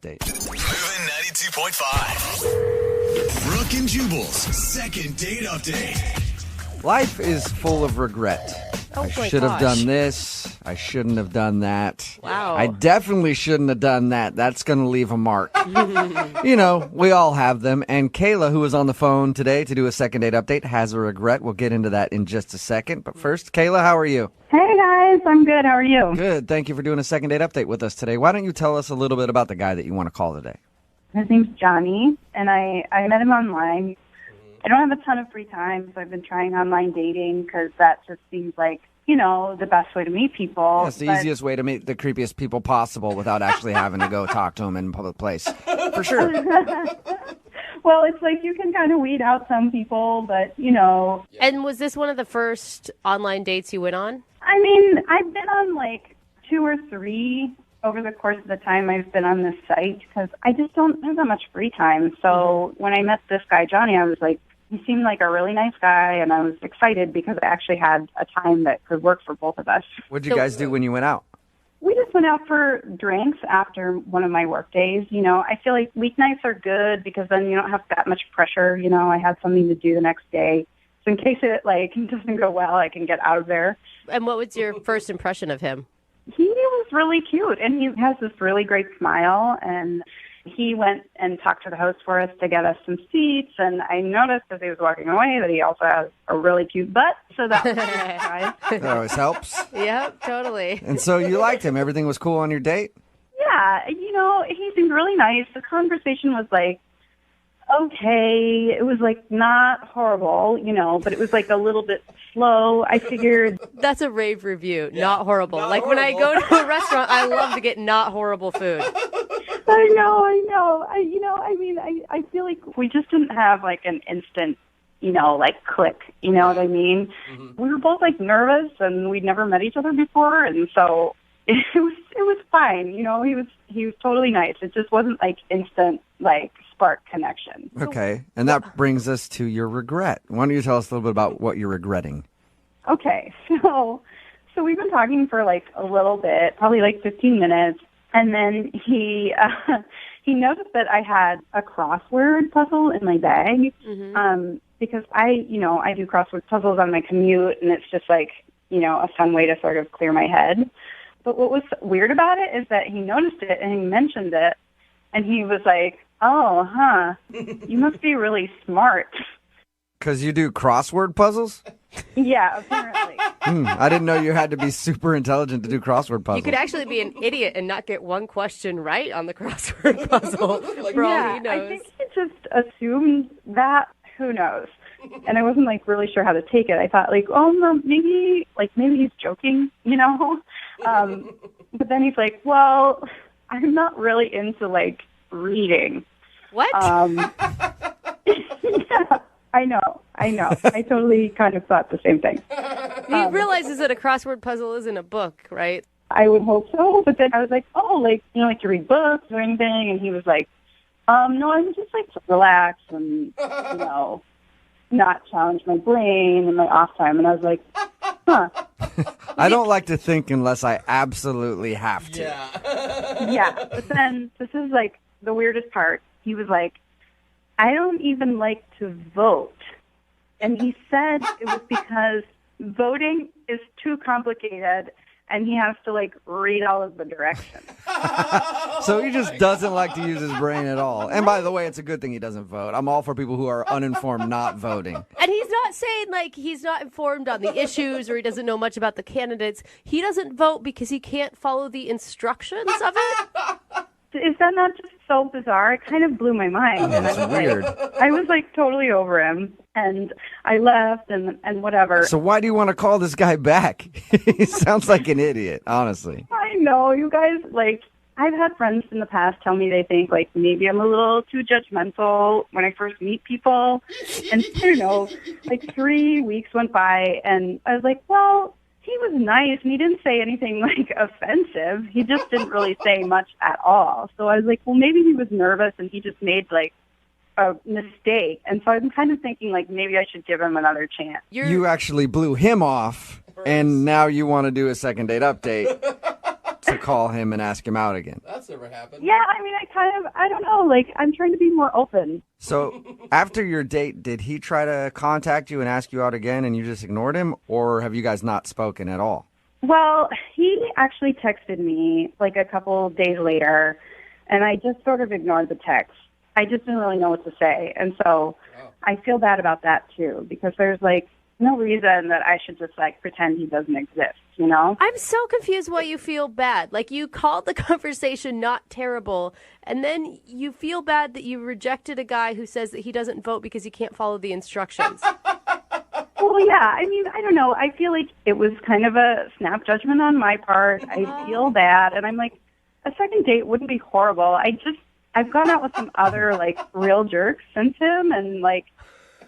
update. Moving 92.5. Brooke and Jubal's second date update. Life is full of regret. Oh, I my should have gosh. done this. I shouldn't have done that. Wow. I definitely shouldn't have done that. That's going to leave a mark. You know, we all have them. And Kayla, who is on the phone today to do a second date update, has a regret. We'll get into that in just a second. But first, Kayla, how are you? Hey guys, I'm good. How are you? Good. Thank you for doing a second date update with us today. Why don't you tell us a little bit about the guy that you want to call today? His name's Johnny, and I met him online. I don't have a ton of free time, so I've been trying online dating because that just seems like, you know, the best way to meet people. That's the easiest way to meet the creepiest people possible without actually having to go talk to them in a public place. For sure. Well, it's like you can kind of weed out some people, but, you know. And was this one of the first online dates you went on? I mean, I've been on like 2 or 3 over the course of the time I've been on this site because I just don't have that much free time. So when I met this guy, Johnny, I was like, he seemed like a really nice guy, and I was excited because I actually had a time that could work for both of us. What'd you guys do when you went out? We just went out for drinks after one of my work days. You know, I feel like weeknights are good because then you don't have that much pressure. You know, I had something to do the next day. So in case it like doesn't go well, I can get out of there. And what was your first impression of him? He was really cute, and he has this really great smile, and he went and talked to the host for us to get us some seats, and I noticed as he was walking away that he also has a really cute butt, so that was a surprise. That always helps. Yep, totally. And so you liked him. Everything was cool on your date? Yeah, you know, he seemed really nice. The conversation was like, okay, it was like not horrible, you know, but it was like a little bit slow. I figured. That's a rave review. Not horrible. Like when I go to a restaurant, I love to get not horrible food. I know. I feel like we just didn't have like an instant, you know, like click, you know what I mean? Mm-hmm. We were both like nervous and we'd never met each other before, and so it was fine, you know, he was totally nice. It just wasn't like instant like spark connection. Okay. And that brings us to your regret. Why don't you tell us a little bit about what you're regretting? Okay. So we've been talking for like a little bit, probably like 15 minutes. And then he noticed that I had a crossword puzzle in my bag, because I do crossword puzzles on my commute, and it's just like, you know, a fun way to sort of clear my head. But what was weird about it is that he noticed it and he mentioned it, and he was like, "Oh, huh, you must be really smart." Because you do crossword puzzles? Yeah, apparently. I didn't know you had to be super intelligent to do crossword puzzles. You could actually be an idiot and not get one question right on the crossword puzzle. For all he knows. I think he just assumed that. Who knows? And I wasn't like really sure how to take it. I thought like, oh, no, maybe he's joking, you know. But then he's like, well, I'm not really into like reading. What? Yeah. I know. I totally kind of thought the same thing. He realizes that a crossword puzzle isn't a book, right? I would hope so. But then I was like, oh, like, you know, like to read books or anything? And he was like, no, I would just like to relax and, you know, not challenge my brain in my off time. And I was like, huh. I don't like to think unless I absolutely have to. Yeah. But then this is like the weirdest part. He was like, I don't even like to vote. And he said it was because voting is too complicated and he has to like read all of the directions. So he just doesn't like to use his brain at all. And by the way, it's a good thing he doesn't vote. I'm all for people who are uninformed not voting. And he's not saying like he's not informed on the issues or he doesn't know much about the candidates. He doesn't vote because he can't follow the instructions of it. Is that not just so bizarre? It kind of blew my mind. That's weird. I was like totally over him, and I left and whatever. So why do you want to call this guy back? He sounds like an idiot, honestly. I know, you guys, like, I've had friends in the past tell me they think, like, maybe I'm a little too judgmental when I first meet people. And, I don't know, like 3 weeks went by, and I was like, well, he was nice, and he didn't say anything, like, offensive. He just didn't really say much at all. So I was like, well, maybe he was nervous, and he just made, like, a mistake. And so I'm kind of thinking, like, maybe I should give him another chance. You actually blew him off, and now you want to do a second date update. to call him and ask him out again. That's never happened. Yeah, I mean, I don't know. Like, I'm trying to be more open. So after your date, did he try to contact you and ask you out again and you just ignored him? Or have you guys not spoken at all? Well, he actually texted me like a couple days later, and I just sort of ignored the text. I just didn't really know what to say. And so I feel bad about that, too, because there's, like, no reason that I should just, like, pretend he doesn't exist, you know? I'm so confused why you feel bad. Like, you called the conversation not terrible, and then you feel bad that you rejected a guy who says that he doesn't vote because he can't follow the instructions. Well, yeah, I mean, I don't know. I feel like it was kind of a snap judgment on my part. I feel bad, and I'm like, a second date wouldn't be horrible. I've gone out with some other, like, real jerks since him, and, like,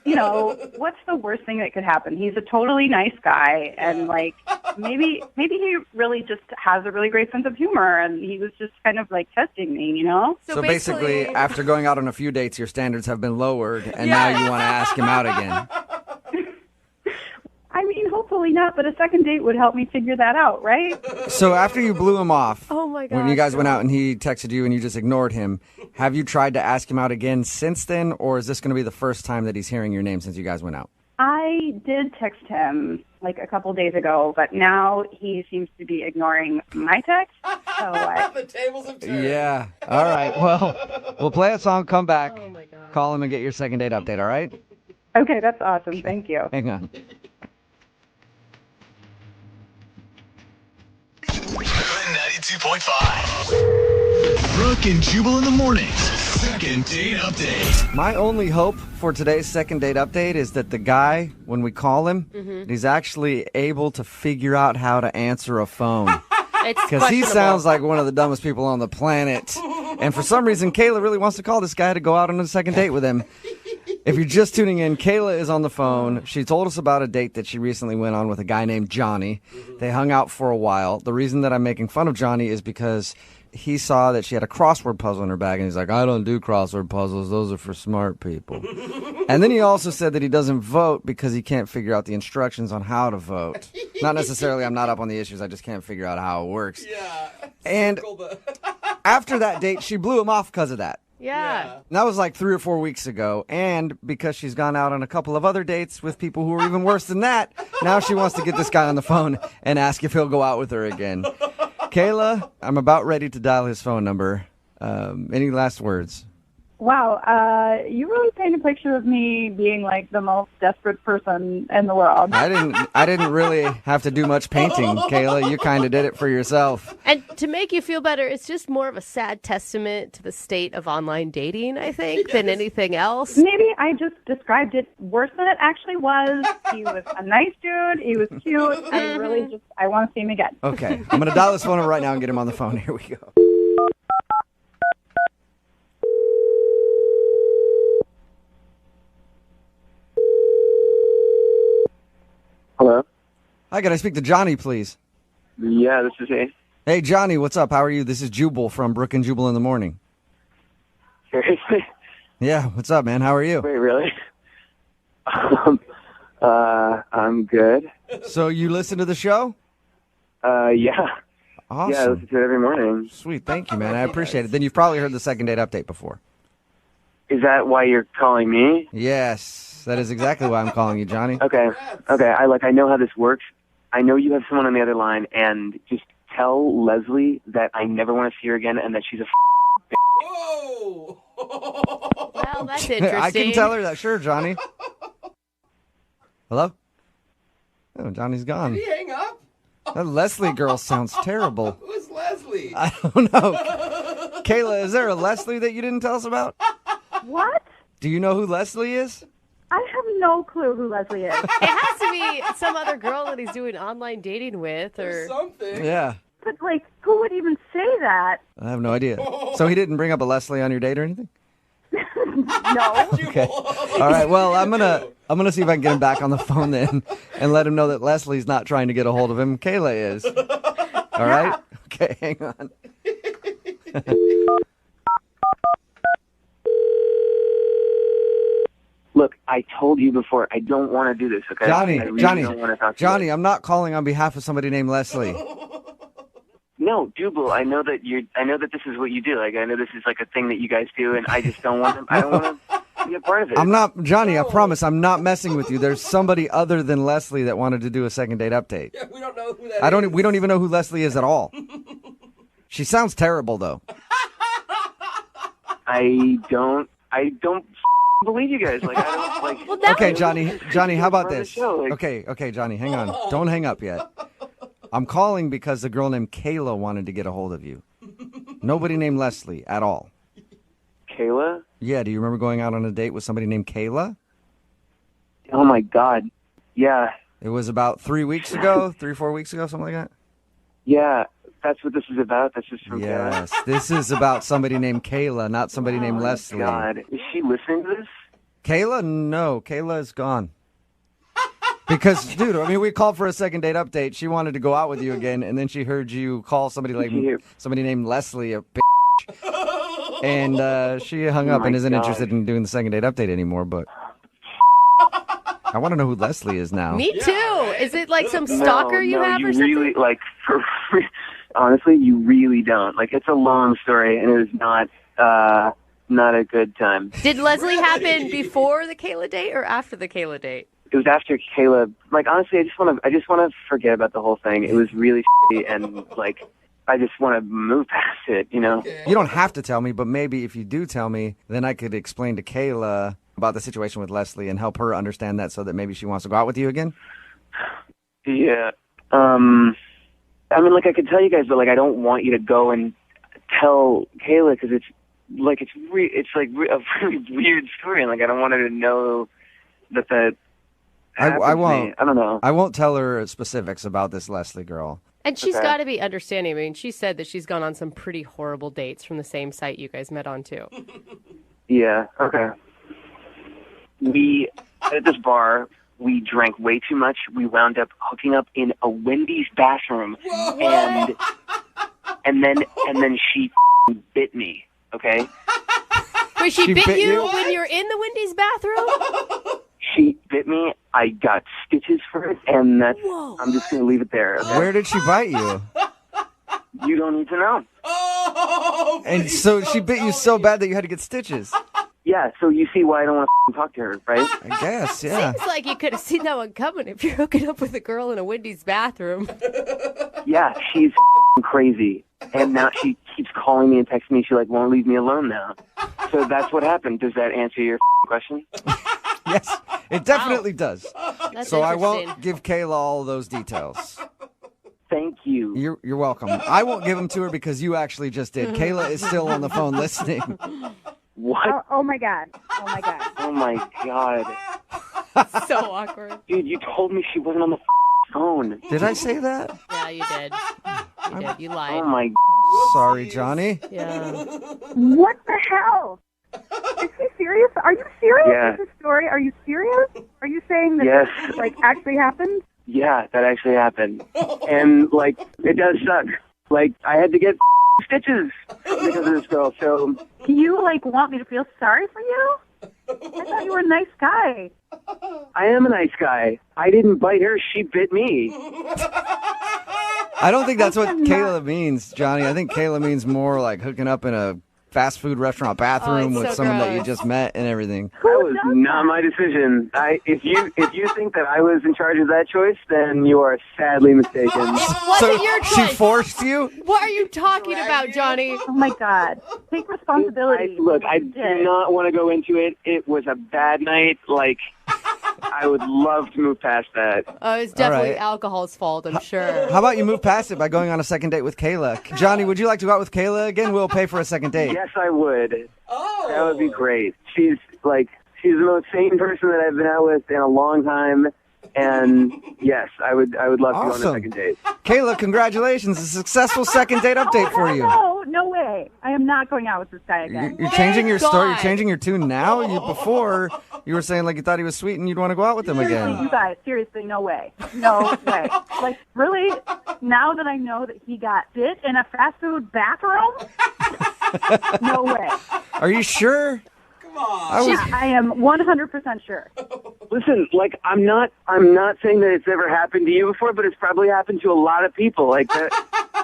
you know, what's the worst thing that could happen? He's a totally nice guy, and, like, maybe he really just has a really great sense of humor, and he was just kind of, like, testing me, you know? So basically, after going out on a few dates, your standards have been lowered, and now you want to ask him out again. I mean, hopefully not, but a second date would help me figure that out, right? So after you blew him off, Oh my when you gosh, guys went out and he texted you and you just ignored him, have you tried to ask him out again since then, or is this going to be the first time that he's hearing your name since you guys went out? I did text him, like, a couple days ago, but now he seems to be ignoring my text. So The tables have turned. Yeah. All right. Well, we'll play a song, come back, call him, and get your second date update, all right? Okay, that's awesome. Thank you. Hang on. 92.5. Brooke and Jubal in the morning. Second date update. My only hope for today's second date update is that the guy, when we call him, he's actually able to figure out how to answer a phone. It's Because he questionable. sounds like one of the dumbest people on the planet. And for some reason, Kayla really wants to call this guy to go out on a second date with him. If you're just tuning in, Kayla is on the phone. She told us about a date that she recently went on with a guy named Johnny. They hung out for a while. The reason that I'm making fun of Johnny is because he saw that she had a crossword puzzle in her bag, and he's like, I don't do crossword puzzles. Those are for smart people. And then he also said that he doesn't vote because he can't figure out the instructions on how to vote. Not necessarily I'm not up on the issues. I just can't figure out how it works. Yeah. And after that date, she blew him off because of that. Yeah. And that was like 3 or 4 weeks ago. And because she's gone out on a couple of other dates with people who are even worse than that, now she wants to get this guy on the phone and ask if he'll go out with her again. Kayla, I'm about ready to dial his phone number. Any last words? Wow, you really paint a picture of me being like the most desperate person in the world. I didn't really have to do much painting, Kayla. You kind of did it for yourself. And to make you feel better, it's just more of a sad testament to the state of online dating, I think, than anything else. Maybe I just described it worse than it actually was. He was a nice dude. He was cute. I want to see him again. Okay, I'm going to dial his phone number right now and get him on the phone. Here we go. Hello? Hi, can I speak to Johnny, please? Yeah, this is he. Hey, Johnny, what's up? How are you? This is Jubal from Brooke and Jubal in the morning. Seriously? Yeah, what's up, man? How are you? Wait, really? I'm good. So you listen to the show? Yeah. Awesome. Yeah, I listen to it every morning. Sweet. Thank you, man. I appreciate it. Then you've probably heard the second date update before. Is that why you're calling me? Yes, that is exactly why I'm calling you, Johnny. Okay. I know how this works. I know you have someone on the other line, and just tell Leslie that I never want to see her again and that she's a Whoa! Well, that's interesting. I can tell her that. Sure, Johnny. Hello? Oh, Johnny's gone. Did he hang up? That Leslie girl sounds terrible. Who's Leslie? I don't know. Kayla, is there a Leslie that you didn't tell us about? What? Do you know who Leslie is? I have no clue who Leslie is. It has to be some other girl that he's doing online dating with, or Something. Yeah. But, like, who would even say that? I have no idea. So he didn't bring up a Leslie on your date or anything? No. Okay. All right. Well, I'm gonna see if I can get him back on the phone then, and let him know that Leslie's not trying to get a hold of him. Kayla is. All right. Okay. Hang on. Look, I told you before, I don't want to do this, okay? I really don't want to talk to Johnny, you. I'm not calling on behalf of somebody named Leslie. No, Jubal, I know that this is what you do. Like, I know this is like a thing that you guys do, and I just don't want to. I don't want to be a part of it. I'm not, Johnny, I promise I'm not messing with you. There's somebody other than Leslie that wanted to do a second date update. Yeah, we don't know who that is. We don't even know who Leslie is at all. She sounds terrible, though. I don't believe you guys. Like, I don't like. Well, that Okay, was- Johnny, how about Part of the this? show, like- Okay, Johnny, hang on. Don't hang up yet. I'm calling because a girl named Kayla wanted to get a hold of you. Nobody named Leslie at all. Kayla? Yeah, do you remember going out on a date with somebody named Kayla? Oh my God. Yeah, It was about 3 weeks ago, 4 weeks ago, something like that. yeah. That's what this is about. That's just from Yes, this is about somebody named Kayla, not somebody named Leslie. God, is she listening to this? Kayla? No, Kayla is gone. Because, dude, I mean, we called for a second date update. She wanted to go out with you again, and then she heard you call somebody named Leslie a bitch. And she hung up my and isn't God. interested in doing the second date update anymore, but I want to know who Leslie is now. Me too. Is it like some stalker you have you or something? really, like, honestly, you really don't. Like, it's a long story, and it was not a good time. Did Leslie happen before the Kayla date or after the Kayla date? It was after Kayla. Like, honestly, I just want to forget about the whole thing. It was really shitty, and like, I just want to move past it. You know? You don't have to tell me, but maybe if you do tell me, then I could explain to Kayla about the situation with Leslie and help her understand that so that maybe she wants to go out with you again. Yeah. I mean, like, I could tell you guys, but like, I don't want you to go and tell Kayla because it's a really weird story, and like, I don't want her to know that. I won't. I don't know. I won't tell her specifics about this Leslie girl. And she's Okay. got to be understanding. I mean, she said that she's gone on some pretty horrible dates from the same site you guys met on, too. Yeah. Okay. We at this bar. We drank way too much. We wound up hooking up in a Wendy's bathroom, and then she bit me. Okay. Wait, she She bit bit you you? when you're in the Wendy's bathroom? She bit me. I got stitches for it, and I'm just gonna leave it there. Okay? Where did she bite you? You don't need to know. Oh, And please so don't she bit you tell so me. bad that you had to get stitches. Yeah. So you see why I don't want to talk to her, right? I guess, yeah. Seems like you could have seen that one coming if you're hooking up with a girl in a Wendy's bathroom. Yeah. She's crazy, and now she keeps calling me and texting me. She like won't leave me alone now. So that's what happened. Does that answer your question? Yes, it definitely does. That's So I interesting. won't give Kayla all those details. Thank you. You're welcome. I won't give them to her because you actually just did. Kayla is still on the phone listening. What? Oh my God. Oh my God. Oh my God. So awkward. Dude, you told me she wasn't on the phone. Did I say that? Yeah, you did. You did. You lied. Oh my. Sorry, Johnny. Yeah. What the hell? Is she serious? Are you serious Yeah. with this story? Are you serious? Are you saying that Yes. this like actually happened? Yeah, that actually happened. And like, it does suck. Like, I had to get stitches because of this girl. So You like want me to feel sorry for you? I thought you were a nice guy. I am a nice guy. I didn't bite her. She bit me. I don't think that's what Kayla means, Johnny. I think Kayla means more like hooking up in a fast food restaurant bathroom Oh, it's with so someone that you gross. just met and everything. That was not my decision. If you think that I was in charge of that choice, then you are sadly mistaken. Wasn't your she choice. forced you? What are you talking about, Johnny? Oh my God. Take responsibility. I do not want to go into it. It was a bad night. Like, I would love to move past that. Oh, it's definitely right. alcohol's fault, I'm sure. How about you move past it by going on a second date with Kayla? Johnny, would you like to go out with Kayla again? We'll pay for a second date. Yes, I would. Oh. That would be great. She's the most sane person that I've been out with in a long time. And yes, I would love to go on a Awesome. second date. Kayla, congratulations. A successful second date update for you. No way. I am not going out with this guy again. You're changing your story. You're God. changing your tune now. Before, you were saying like you thought he was sweet and you'd want to go out with him Seriously, again. you guys, seriously, no way. No way. Like, really? Now that I know that he got bit in a fast food bathroom? No way. Are you sure? Come on. I was, I am 100% sure. Listen, like I'm not saying that it's ever happened to you before, but it's probably happened to a lot of people. Like that.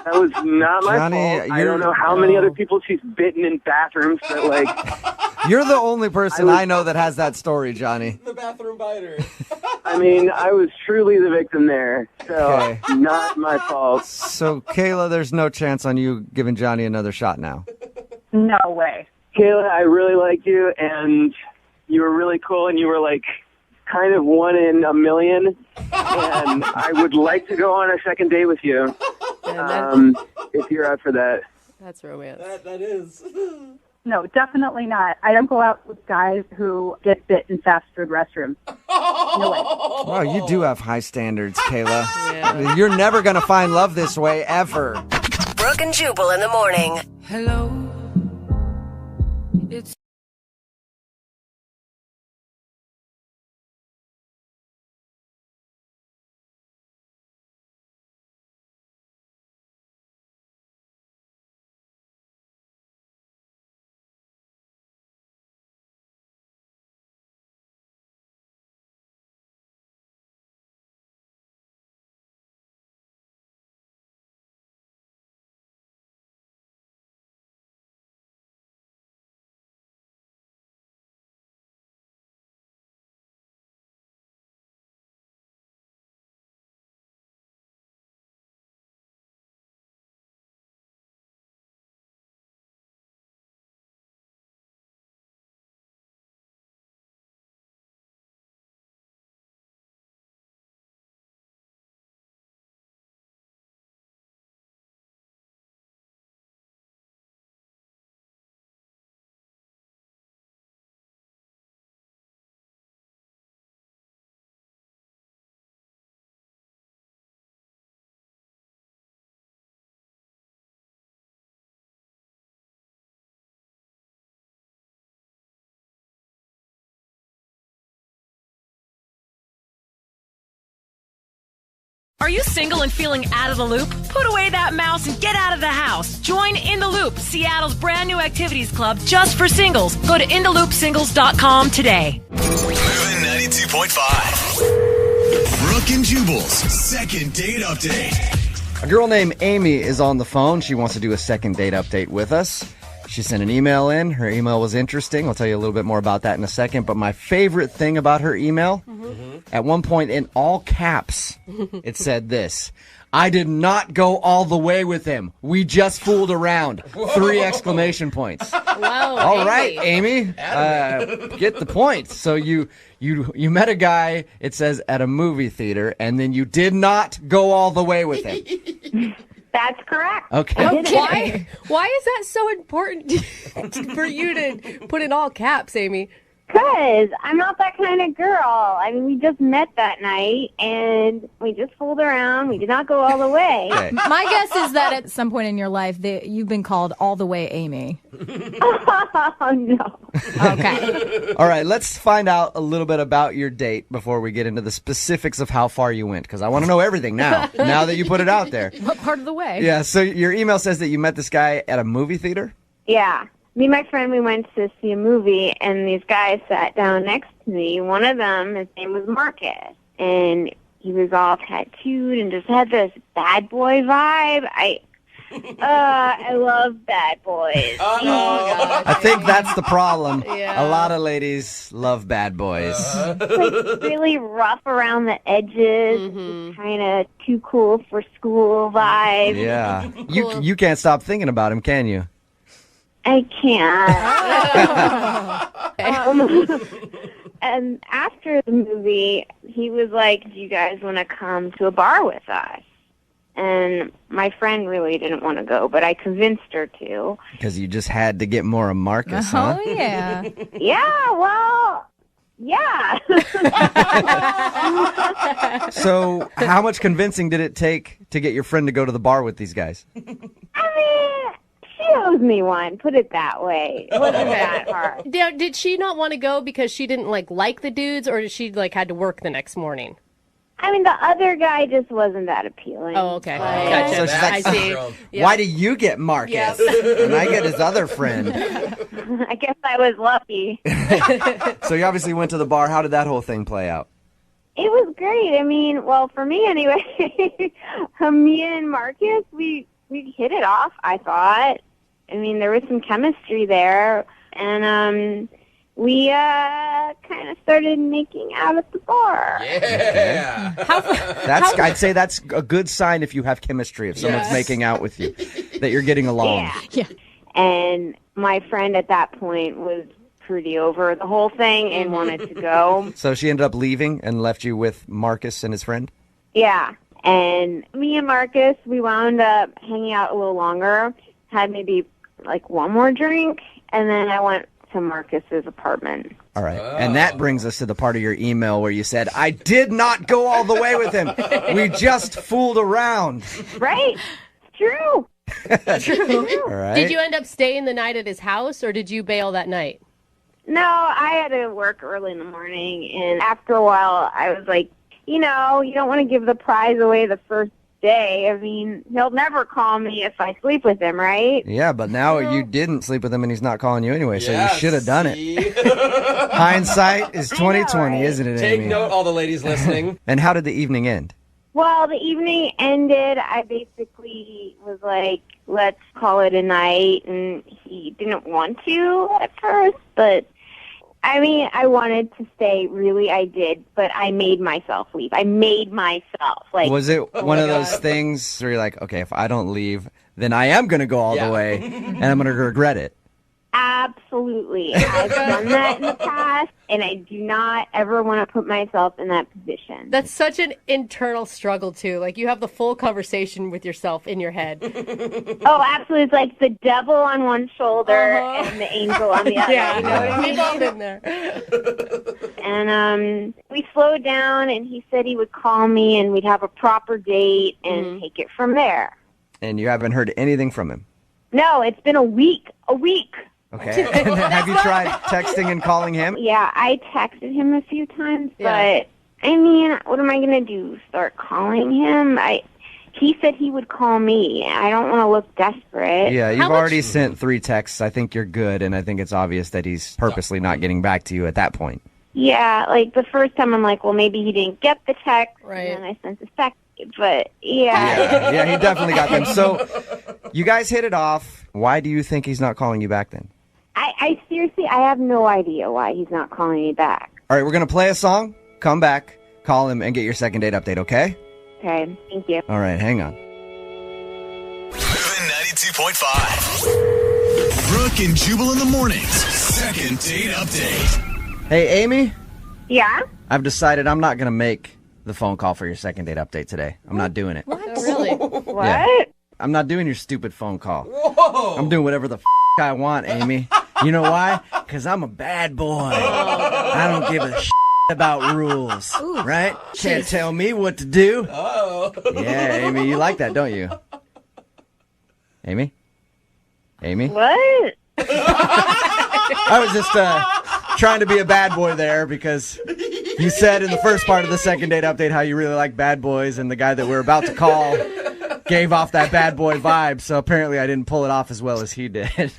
That was not my Johnny, fault. I don't know how many other people she's bitten in bathrooms that, like... You're the only person I know that has that story, Johnny. The bathroom biter. I mean, I was truly the victim there, so not my fault. So, Kayla, there's no chance on you giving Johnny another shot now. No way. Kayla, I really liked you, and you were really cool, and you were, like, kind of one in a million, and I would like to go on a second date with you, if you're up for that. That's romance. That is. No, definitely not. I don't go out with guys who get bit in fast food restrooms. No way. Wow, you do have high standards, Kayla. Yeah. You're never going to find love this way, ever. Brooke and Jubal in the morning. Hello. It's Are you single and feeling out of the loop? Put away that mouse and get out of the house. Join In the Loop, Seattle's brand new activities club just for singles. Go to intheloopsingles.com today. Moving 92.5. Brooke and Jubal's second date update. A girl named Amy is on the phone. She wants to do a second date update with us. She sent an email in. Her email was interesting. I'll tell you a little bit more about that in a second. But my favorite thing about her email, at one point in all caps, it said this: I did not go all the way with him. We just fooled around. Whoa. 3 exclamation points. Wow. All right, Amy. Get the point. So you met a guy, it says, at a movie theater, and then you did not go all the way with him. That's correct. Okay. Why is that so important for you to put in all caps, Amy? Because I'm not that kind of girl. I mean, we just met that night, and we just fooled around. We did not go all the way. Okay. My guess is that at some point in your life, you've been called all the way Amy. Oh, no. Okay. All right, let's find out a little bit about your date before we get into the specifics of how far you went, because I want to know everything now that you put it out there. What part of the way? Yeah, so your email says that you met this guy at a movie theater? Yeah. Me and my friend, we went to see a movie, and these guys sat down next to me. One of them, his name was Marcus, and he was all tattooed and just had this bad boy vibe. I love bad boys. Oh, gosh. I think that's the problem. Yeah. A lot of ladies love bad boys. Like really rough around the edges, kind of too cool for school vibe. Yeah. You can't stop thinking about him, can you? I can't. And after the movie, he was like, do you guys want to come to a bar with us? And my friend really didn't want to go, but I convinced her to. Because you just had to get more of Marcus, huh? Oh, yeah. Yeah, well, yeah. So how much convincing did it take to get your friend to go to the bar with these guys? I mean, she owes me one, put it that way. It wasn't that hard. Now, did she not want to go because she didn't like the dudes, or did she had to work the next morning? I mean, the other guy just wasn't that appealing. Oh, okay. Gotcha. So she's like, I see. Yeah. Why do you get Marcus? Yes. And I get his other friend. I guess I was lucky. So you obviously went to the bar. How did that whole thing play out? It was great. I mean, well, for me anyway, me and Marcus, we we hit it off, I thought. I mean, there was some chemistry there, and we kind of started making out at the bar. Yeah. I'd say that's a good sign if you have chemistry, if someone's making out with you, that you're getting along. Yeah. And my friend at that point was pretty over the whole thing and wanted to go. So she ended up leaving and left you with Marcus and his friend? Yeah. And me and Marcus, we wound up hanging out a little longer, had maybe like one more drink, and then I went to Marcus's apartment. All right. And that brings us to the part of your email where you said, I did not go all the way with him. We just fooled around. Right? It's true. True. All right. Did you end up staying the night at his house, or did you bail that night? No, I had to work early in the morning, and after a while, I was like, you don't want to give the prize away the first day. I mean, he'll never call me if I sleep with him, right? Yeah, but now you didn't sleep with him and he's not calling you anyway, so you should have done it. Hindsight is 2020, right? Isn't it, Take Amy? note, all the ladies listening. And how did the evening end? Well, the evening ended. I basically was like, let's call it a night, and he didn't want to at first, but I mean, I wanted to stay, really, I did, but I made myself leave. I made myself. Was it one of those things where you're like, okay, if I don't leave, then I am going to go all the way, and I'm going to regret it? Absolutely. I've done that in the past, and I do not ever want to put myself in that position. That's such an internal struggle, too. Like, you have the full conversation with yourself in your head. Oh, absolutely. It's like the devil on one shoulder and the angel on the other. Yeah, You know what I mean? we've all been there. And we slowed down, and he said he would call me, and we'd have a proper date and take it from there. And you haven't heard anything from him? No, it's been a week. A week. Okay. Have you tried texting and calling him? Yeah, I texted him a few times, Yeah. but I mean, what am I going to do? Start calling him? He said he would call me. I don't want to look desperate. Yeah, you've already sent 3 texts. I think you're good, and I think it's obvious that he's purposely not getting back to you at that point. Yeah, like the first time I'm like, well, maybe he didn't get the text, Right. and then I sent a second, but yeah. Yeah, he definitely got them. So you guys hit it off. Why do you think he's not calling you back then? I seriously, I have no idea why he's not calling me back. All right, we're going to play a song, come back, call him, and get your second date update, okay? Okay, thank you. All right, hang on. Moving 92.5. Brooke and Jubal in the mornings. Second date update. Hey, Amy, Yeah? I've decided I'm not going to make the phone call for your second date update today. I'm not doing it. Oh, really? What? Yeah. I'm not doing your stupid phone call. Whoa. I'm doing whatever the I want, Amy. You know why? Because I'm a bad boy. I don't give a about rules, right? Can't tell me what to do. Oh. Yeah, Amy, you like that, don't you? Amy? Amy? What? I was just trying to be a bad boy there because you said in the first part of the second date update how you really like bad boys, and the guy that we're about to call gave off that bad boy vibe, so apparently I didn't pull it off as well as he did.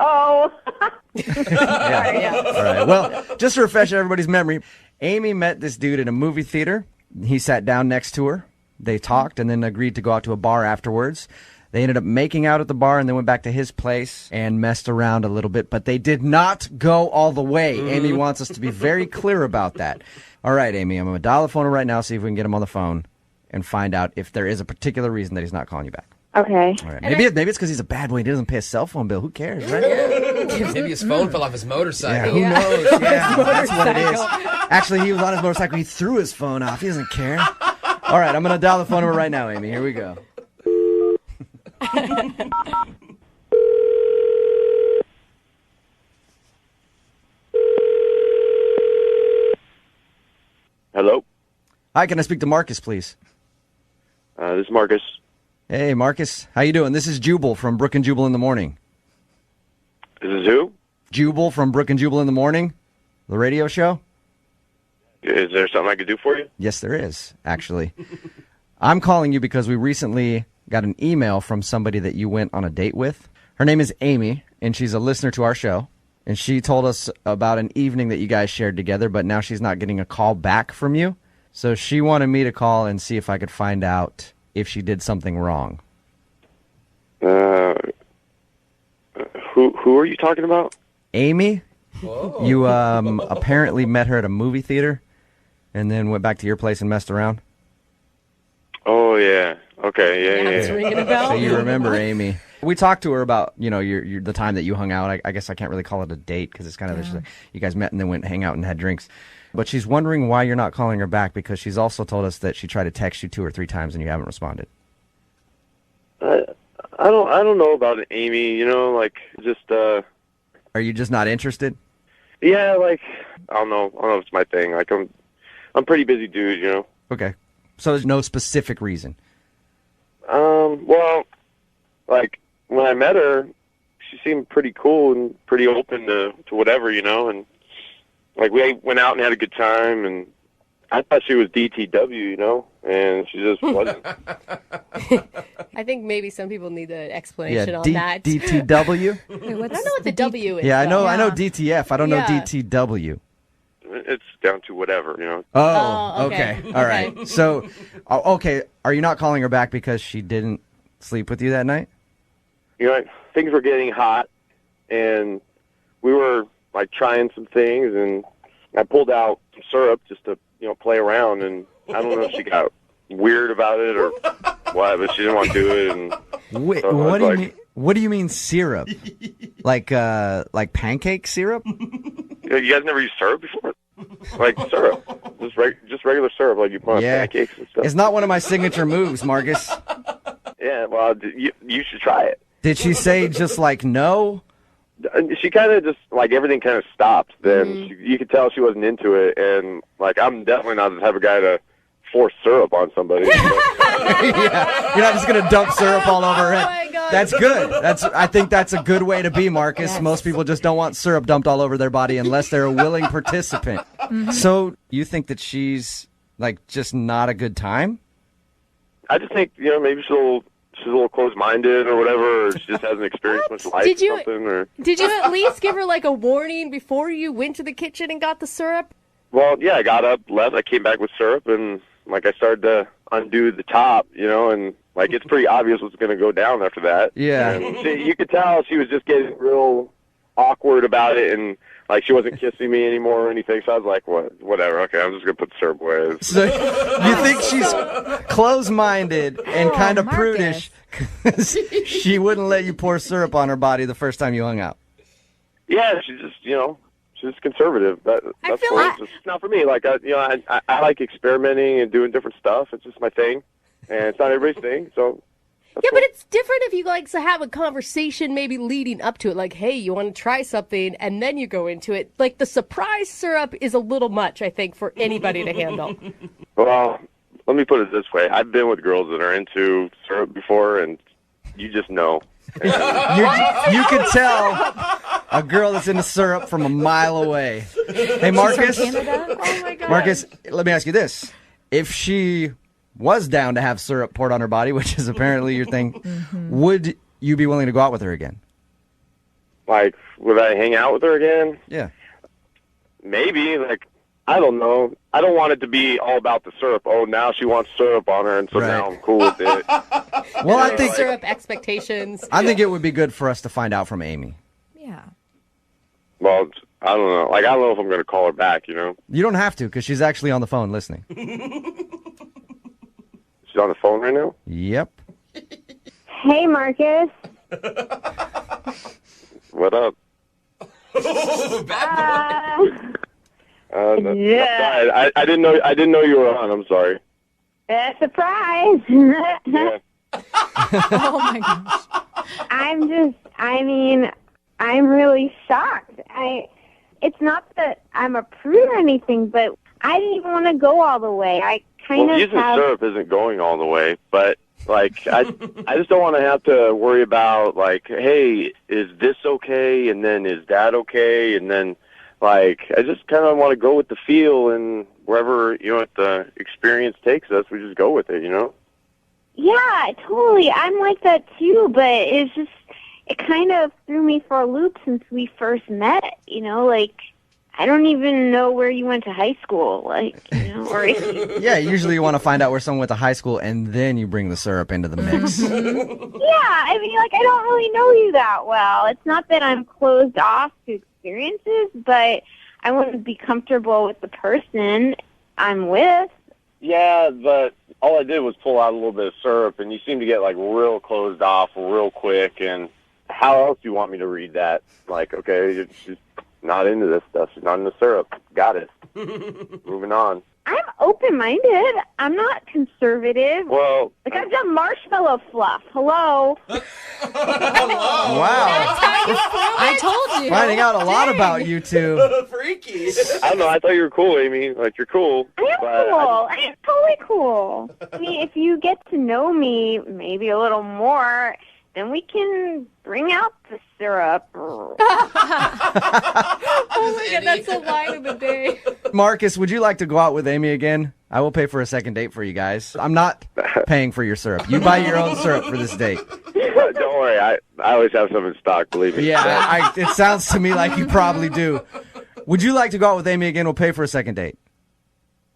Oh. Yeah. All right. Well, just to refresh everybody's memory, Amy met this dude in a movie theater. He sat down next to her. They talked and then agreed to go out to a bar afterwards. They ended up making out at the bar and then went back to his place and messed around a little bit, but they did not go all the way. Amy wants us to be very clear about that. All right, Amy, I'm going to dial the phone right now, see if we can get him on the phone and find out if there is a particular reason that he's not calling you back. Okay. All right. Maybe it's because he's a bad boy and he doesn't pay a cell phone bill. Who cares, right? Maybe his phone fell off his motorcycle. Yeah, who knows? Yeah, that's what it is. Actually, he was on his motorcycle. He threw his phone off. He doesn't care. All right, I'm going to dial the phone number right now, Amy. Here we go. Hello? Hi, can I speak to Marcus, please? This is Marcus. Hey, Marcus. How you doing? This is Jubal from Brooke and Jubal in the Morning. This is who? Jubal from Brooke and Jubal in the Morning, the radio show. Is there something I could do for you? Yes, there is, actually. I'm calling you because we recently got an email from somebody that you went on a date with. Her name is Amy, and she's a listener to our show. And she told us about an evening that you guys shared together, but now she's not getting a call back from you. So she wanted me to call and see if I could find out if she did something wrong. Who are you talking about? Amy? Whoa. You apparently met her at a movie theater and then went back to your place and messed around? Oh, yeah. Okay, yeah. It's ringing a bell. So you remember Amy. We talked to her about, your the time that you hung out. I guess I can't really call it a date because it's kind of you guys met and then went hang out and had drinks. But she's wondering why you're not calling her back because she's also told us that she tried to text you 2 or 3 times and you haven't responded. I don't know about it, Amy. Just Are you just not interested? yeah, I don't know if it's my thing. I'm a pretty busy dude, Okay. So there's no specific reason. Well, when I met her, she seemed pretty cool and pretty open to whatever, and we went out and had a good time, and I thought she was DTW, and she just wasn't. I think maybe some people need an explanation on that. DTW? I don't know what the W is. Yeah, I though. know DTF. I don't know Yeah. DTW. It's down to whatever, Oh, okay. All right. So, okay, are you not calling her back because she didn't sleep with you that night? Things were getting hot, and we were trying some things, and I pulled out some syrup just to play around, and I don't know if she got weird about it or what, but she didn't want to do it. And Wait, so what do you mean? What do you mean syrup? like pancake syrup? You guys never used syrup before? Syrup, just regular syrup, like you put on pancakes and stuff. It's not one of my signature moves, Marcus. Yeah, well, you should try it. Did she say just no? She kind of just everything kind of stopped. Then you could tell she wasn't into it, and I'm definitely not the type of guy to force syrup on somebody. Yeah, you're not just gonna dump syrup all over it. my God. That's good. I think that's a good way to be, Marcus. Yes. Most people just don't want syrup dumped all over their body unless they're a willing participant. So you think that she's just not a good time? I just think maybe she's a little closed-minded or whatever, or she just hasn't experienced much life Did you- or something. Or Did you at least give her a warning before you went to the kitchen and got the syrup? well, yeah, I got up, left, I came back with syrup, and I started to undo the top, and it's pretty obvious what's going to go down after that. Yeah. And you could tell she was just getting real awkward about it, and she wasn't kissing me anymore or anything. So I was like, whatever. Okay, I'm just gonna put the syrup away. So you think she's closed-minded and kind of Marcus. prudish because she wouldn't let you pour syrup on her body the first time you hung out? Yeah, she's just she's just conservative. That's feel what like- it's just not for me. I like experimenting and doing different stuff. It's just my thing, and it's not everybody's thing. So. Yeah, but it's different if you to have a conversation maybe leading up to it, hey, you want to try something, and then you go into it. The surprise syrup is a little much, I think, for anybody to handle. Well, let me put it this way. I've been with girls that are into syrup before, and you just know. You can tell a girl that's into syrup from a mile away. Hey, Marcus. She's from Canada? Oh, my God. Marcus, let me ask you this. If she was down to have syrup poured on her body, which is apparently your thing, would you be willing to go out with her again? Would I hang out with her again? Yeah. Maybe. I don't know. I don't want it to be all about the syrup. Oh, now she wants syrup on her, and so Right. now I'm cool with it. Well, I think Syrup expectations. it would be good for us to find out from Amy. Yeah. Well, I don't know. I don't know if I'm going to call her back, You don't have to because she's actually on the phone listening. She's on the phone right now? Yep. Hey, Marcus. What up? Yeah. Sorry, I didn't know you were on. I'm sorry. Surprise. Yeah. Oh my gosh. I'm really shocked. It's not that I'm a prude or anything, but I didn't even want to go all the way. I kind of Using have... syrup isn't going all the way, but I just don't want to have to worry about hey, is this okay, and then is that okay, and then I just kind of want to go with the feel, and wherever the experience takes us, we just go with it, Yeah, totally. I'm like that too, but it kind of threw me for a loop since we first met, I don't even know where you went to high school. Like, or Yeah, usually you want to find out where someone went to high school, and then you bring the syrup into the mix. Yeah, I mean, like, I don't really know you that well. It's not that I'm closed off to experiences, but I want to be comfortable with the person I'm with. Yeah, but all I did was pull out a little bit of syrup, and you seem to get, like, real closed off real quick, and how else do you want me to read that? Like, okay, you're just not into this stuff. You're not into syrup. Got it. Moving on. I'm open-minded. I'm not conservative. Well, like, I've done marshmallow fluff. Hello? Wow. I told you. Finding out a lot about you two. Freaky. I don't know. I thought you were cool, Amy. Like, you're cool. I am cool. I am totally cool. I mean, if you get to know me maybe a little more, then we can bring out the syrup. Oh my God, that's the line of the day. Marcus, would you like to go out with Amy again? I will pay for a second date for you guys. I'm not paying for your syrup. You buy your own syrup for this date. Don't worry. I always have some in stock, believe me. Yeah, it sounds to me like you probably do. Would you like to go out with Amy again? We'll pay for a second date.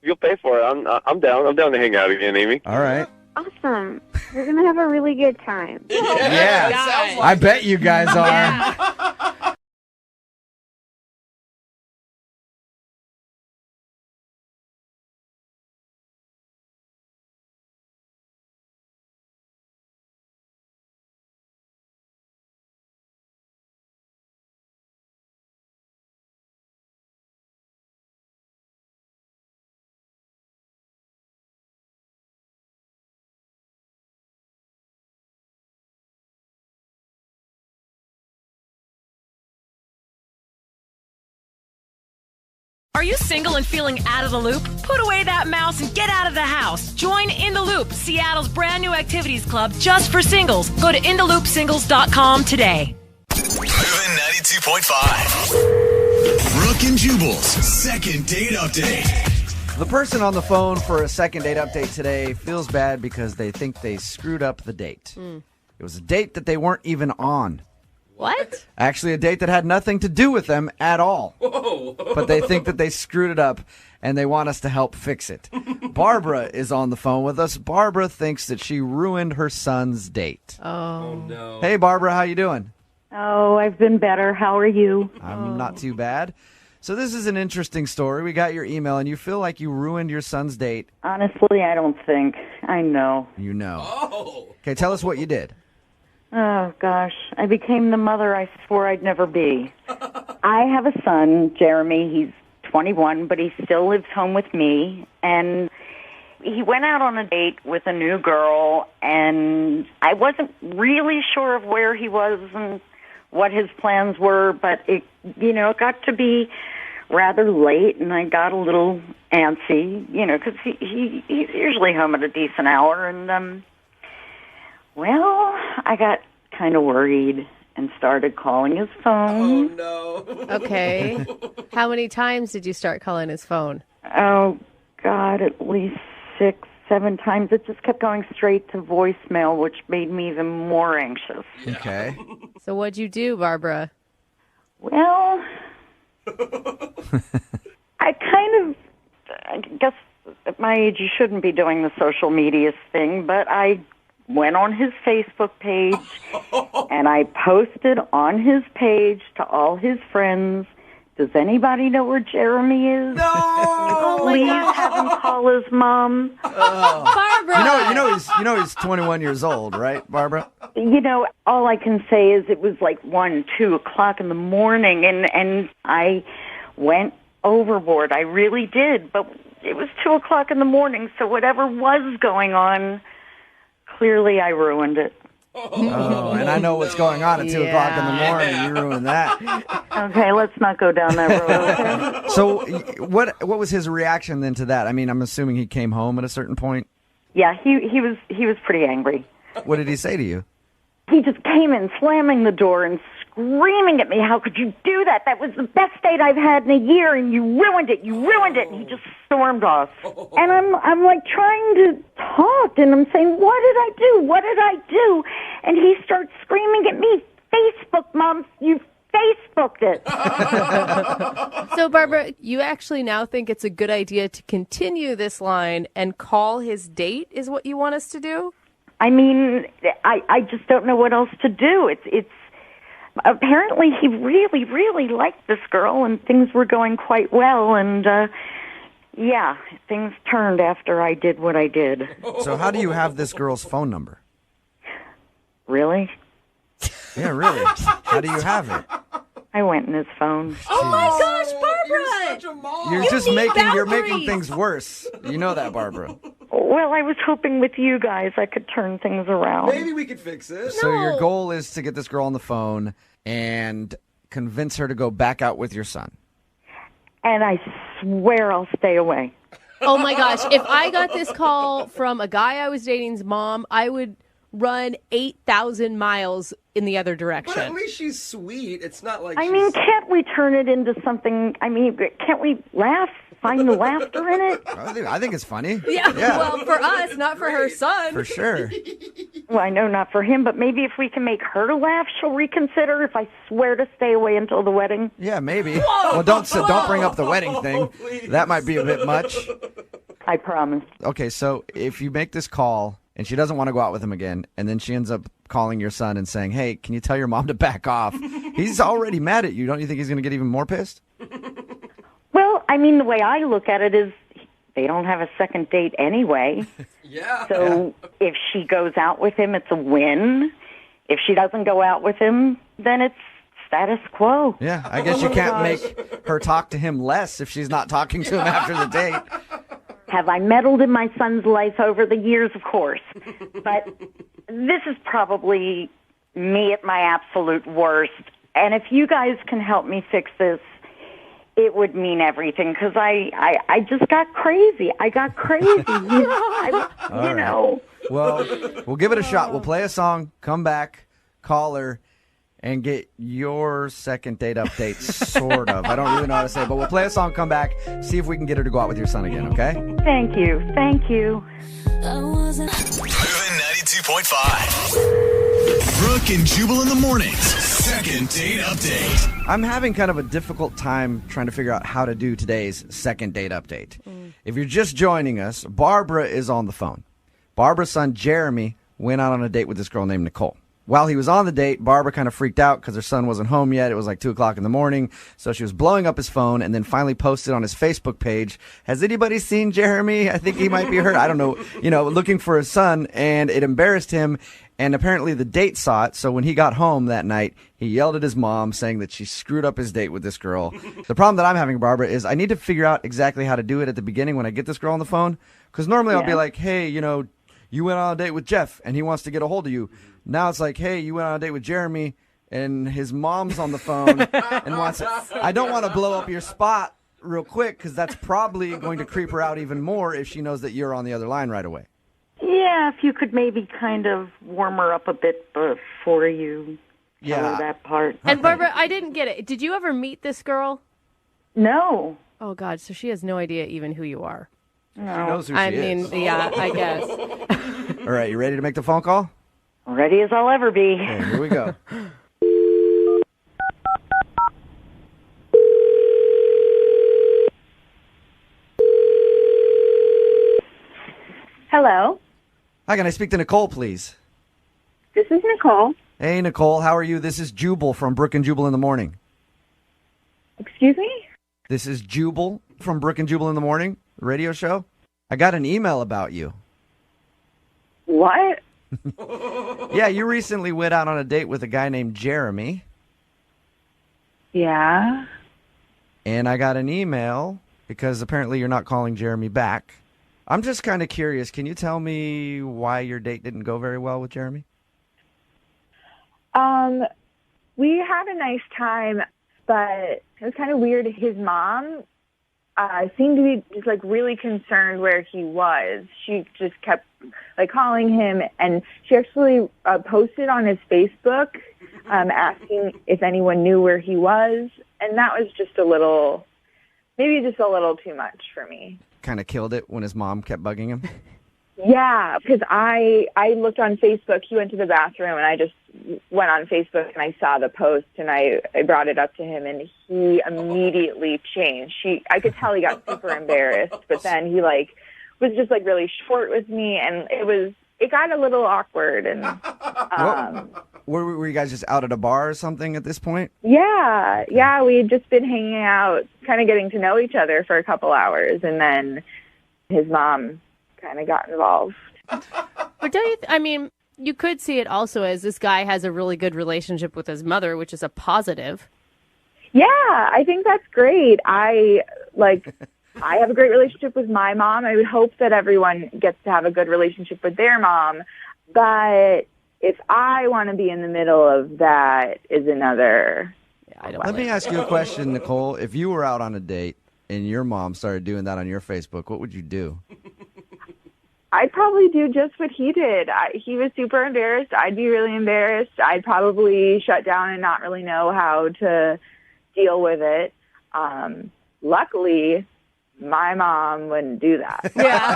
You'll pay for it. I'm down. I'm down to hang out again, Amy. All right. Awesome. We're going to have a really good time. Yeah. I bet you guys are. Yeah. Are you single and feeling out of the loop? Put away that mouse and get out of the house. Join In the Loop, Seattle's brand new activities club just for singles. Go to intheloopsingles.com today. Moving 92.5. Brooke and Jubal's second date update. The person on the phone for a second date update today feels bad because they think they screwed up the date. It was a date that they weren't even on. What? Actually, a date that had nothing to do with them at all. Whoa. But they think that they screwed it up, and they want us to help fix it. Barbara is on the phone with us. Barbara thinks that she ruined her son's date. Oh, no. Hey, Barbara, how you doing? Oh, I've been better. How are you? I'm not too bad. So this is an interesting story. We got your email, and you feel like you ruined your son's date. Honestly, I don't think. I know. You know. Oh. Okay, tell us what you did. Oh, gosh. I became the mother I swore I'd never be. I have a son, Jeremy. He's 21, but he still lives home with me. And he went out on a date with a new girl, and I wasn't really sure of where he was and what his plans were, but it got to be rather late, and I got a little antsy, because he's usually home at a decent hour, and, well, I got kind of worried and started calling his phone. Oh, no. Okay. How many times did you start calling his phone? Oh, God, at least 6, 7 times. It just kept going straight to voicemail, which made me even more anxious. Yeah. Okay. So what'd you do, Barbara? Well, I guess at my age you shouldn't be doing the social media thing, but I went on his Facebook page and I posted on his page to all his friends, does anybody know where Jeremy is? No! Please have him call his mom. Barbara! You know he's 21 years old, right, Barbara? All I can say is it was like 1, 2 o'clock in the morning, and I went overboard. I really did, but it was 2 o'clock in the morning, so whatever was going on, clearly I ruined it. Oh, and I know what's going on at 2 o'clock in the morning. You ruined that. Okay, let's not go down that road. Okay? So what was his reaction then to that? I mean, I'm assuming he came home at a certain point. Yeah, he was pretty angry. What did he say to you? He just came in slamming the door and screaming at me, how could you do that? That was the best date I've had in a year, and you ruined it. And he just stormed off. And I'm like trying to talk, and I'm saying, what did I do? And he starts screaming at me, Facebook, Mom, you Facebooked it. So, Barbara, you actually now think it's a good idea to continue this line and call his date is what you want us to do? I mean, I just don't know what else to do. It's apparently he really, really liked this girl, and things were going quite well, and yeah, things turned after I did what I did. So how do you have this girl's phone number? Really? Yeah, really. How do you have it? I went in his phone. Oh my gosh, Barbara! You're such a mom. You're making things worse. You know that, Barbara. Well, I was hoping with you guys I could turn things around. Maybe we could fix it. So your goal is to get this girl on the phone and convince her to go back out with your son. And I swear I'll stay away. Oh my gosh, if I got this call from a guy I was dating's mom, I would run 8,000 miles in the other direction. But at least she's sweet. It's not like I mean, can't we turn it into something? I mean, can't we laugh? Find the laughter in it? I think it's funny. Yeah, well, for us, not for her son. For sure. Well, I know not for him, but maybe if we can make her laugh, she'll reconsider if I swear to stay away until the wedding. Yeah, maybe. Well, don't bring up the wedding thing. That might be a bit much. I promise. Okay, so if you make this call and she doesn't want to go out with him again, and then she ends up calling your son and saying, hey, can you tell your mom to back off? He's already mad at you. Don't you think he's going to get even more pissed? Well, I mean, the way I look at it is they don't have a second date anyway. Yeah. So if she goes out with him, it's a win. If she doesn't go out with him, then it's status quo. Yeah, I guess you can't make her talk to him less if she's not talking to him after the date. Have I meddled in my son's life over the years? Of course. But this is probably me at my absolute worst. And if you guys can help me fix this, it would mean everything, because I just got crazy. I got crazy. You know. Well, we'll give it a shot. We'll play a song, come back, call her, and get your second date update, sort of. I don't really know how to say it, but we'll play a song, come back, see if we can get her to go out with your son again, okay? Thank you. Thank you. Moving 92.5. Brooke and Jubal in the mornings. Second date update. I'm having kind of a difficult time trying to figure out how to do today's second date update. If you're just joining us, Barbara is on the phone. Barbara's son, Jeremy, went out on a date with this girl named Nicole. While he was on the date, Barbara kind of freaked out because her son wasn't home yet. It was like 2 o'clock in the morning. So she was blowing up his phone and then finally posted on his Facebook page, has anybody seen Jeremy? I think he might be hurt. I don't know, looking for his son. And it embarrassed him. And apparently the date saw it. So when he got home that night, he yelled at his mom saying that she screwed up his date with this girl. The problem that I'm having, Barbara, is I need to figure out exactly how to do it at the beginning when I get this girl on the phone. Because normally I'll be like, hey, you went on a date with Jeff and he wants to get a hold of you. Now it's like, hey, you went on a date with Jeremy and his mom's on the phone and wants it. I don't want to blow up your spot real quick because that's probably going to creep her out even more if she knows that you're on the other line right away. Yeah, if you could maybe kind of warm her up a bit before you tell her that part. And Barbara, I didn't get it. Did you ever meet this girl? No. Oh, God, so she has no idea even who you are. No. She knows who she is. Yeah, I guess. All right, you ready to make the phone call? Ready as I'll ever be. Okay, here we go. Hello, Hi, can I speak to Nicole, please? this is Nicole. Hey, Nicole, how are you? This is Jubal from Brooke and Jubal in the morning. Excuse me? This is Jubal from Brooke and Jubal in the morning, the radio show. I got an email about you. What? Yeah, you recently went out on a date with a guy named Jeremy. Yeah. And I got an email because apparently you're not calling Jeremy back. I'm just kind of curious. Can you tell me why your date didn't go very well with Jeremy? We had a nice time, but it was kind of weird. His mom seemed to be just really concerned where he was. She just kept calling him, and she actually posted on his Facebook asking if anyone knew where he was, and that was maybe just a little too much for me. Kind of killed it when his mom kept bugging him. Yeah, because I looked on Facebook. He went to the bathroom, and I just went on Facebook, and I saw the post, and I brought it up to him, and he immediately changed. I could tell he got super embarrassed, but then he was just really short with me, and it got a little awkward. And were you guys just out at a bar or something at this point? Yeah, we had just been hanging out, kind of getting to know each other for a couple hours, and then his mom kind of got involved. But don't you you could see it also as this guy has a really good relationship with his mother, which is a positive. Yeah, I think that's great. I have a great relationship with my mom. I would hope that everyone gets to have a good relationship with their mom. But if I want to be in the middle of that is another. Let me ask you a question, Nicole. If you were out on a date and your mom started doing that on your Facebook, what would you do? I'd probably do just what he did. He was super embarrassed. I'd be really embarrassed. I'd probably shut down and not really know how to deal with it. Luckily, my mom wouldn't do that. Yeah.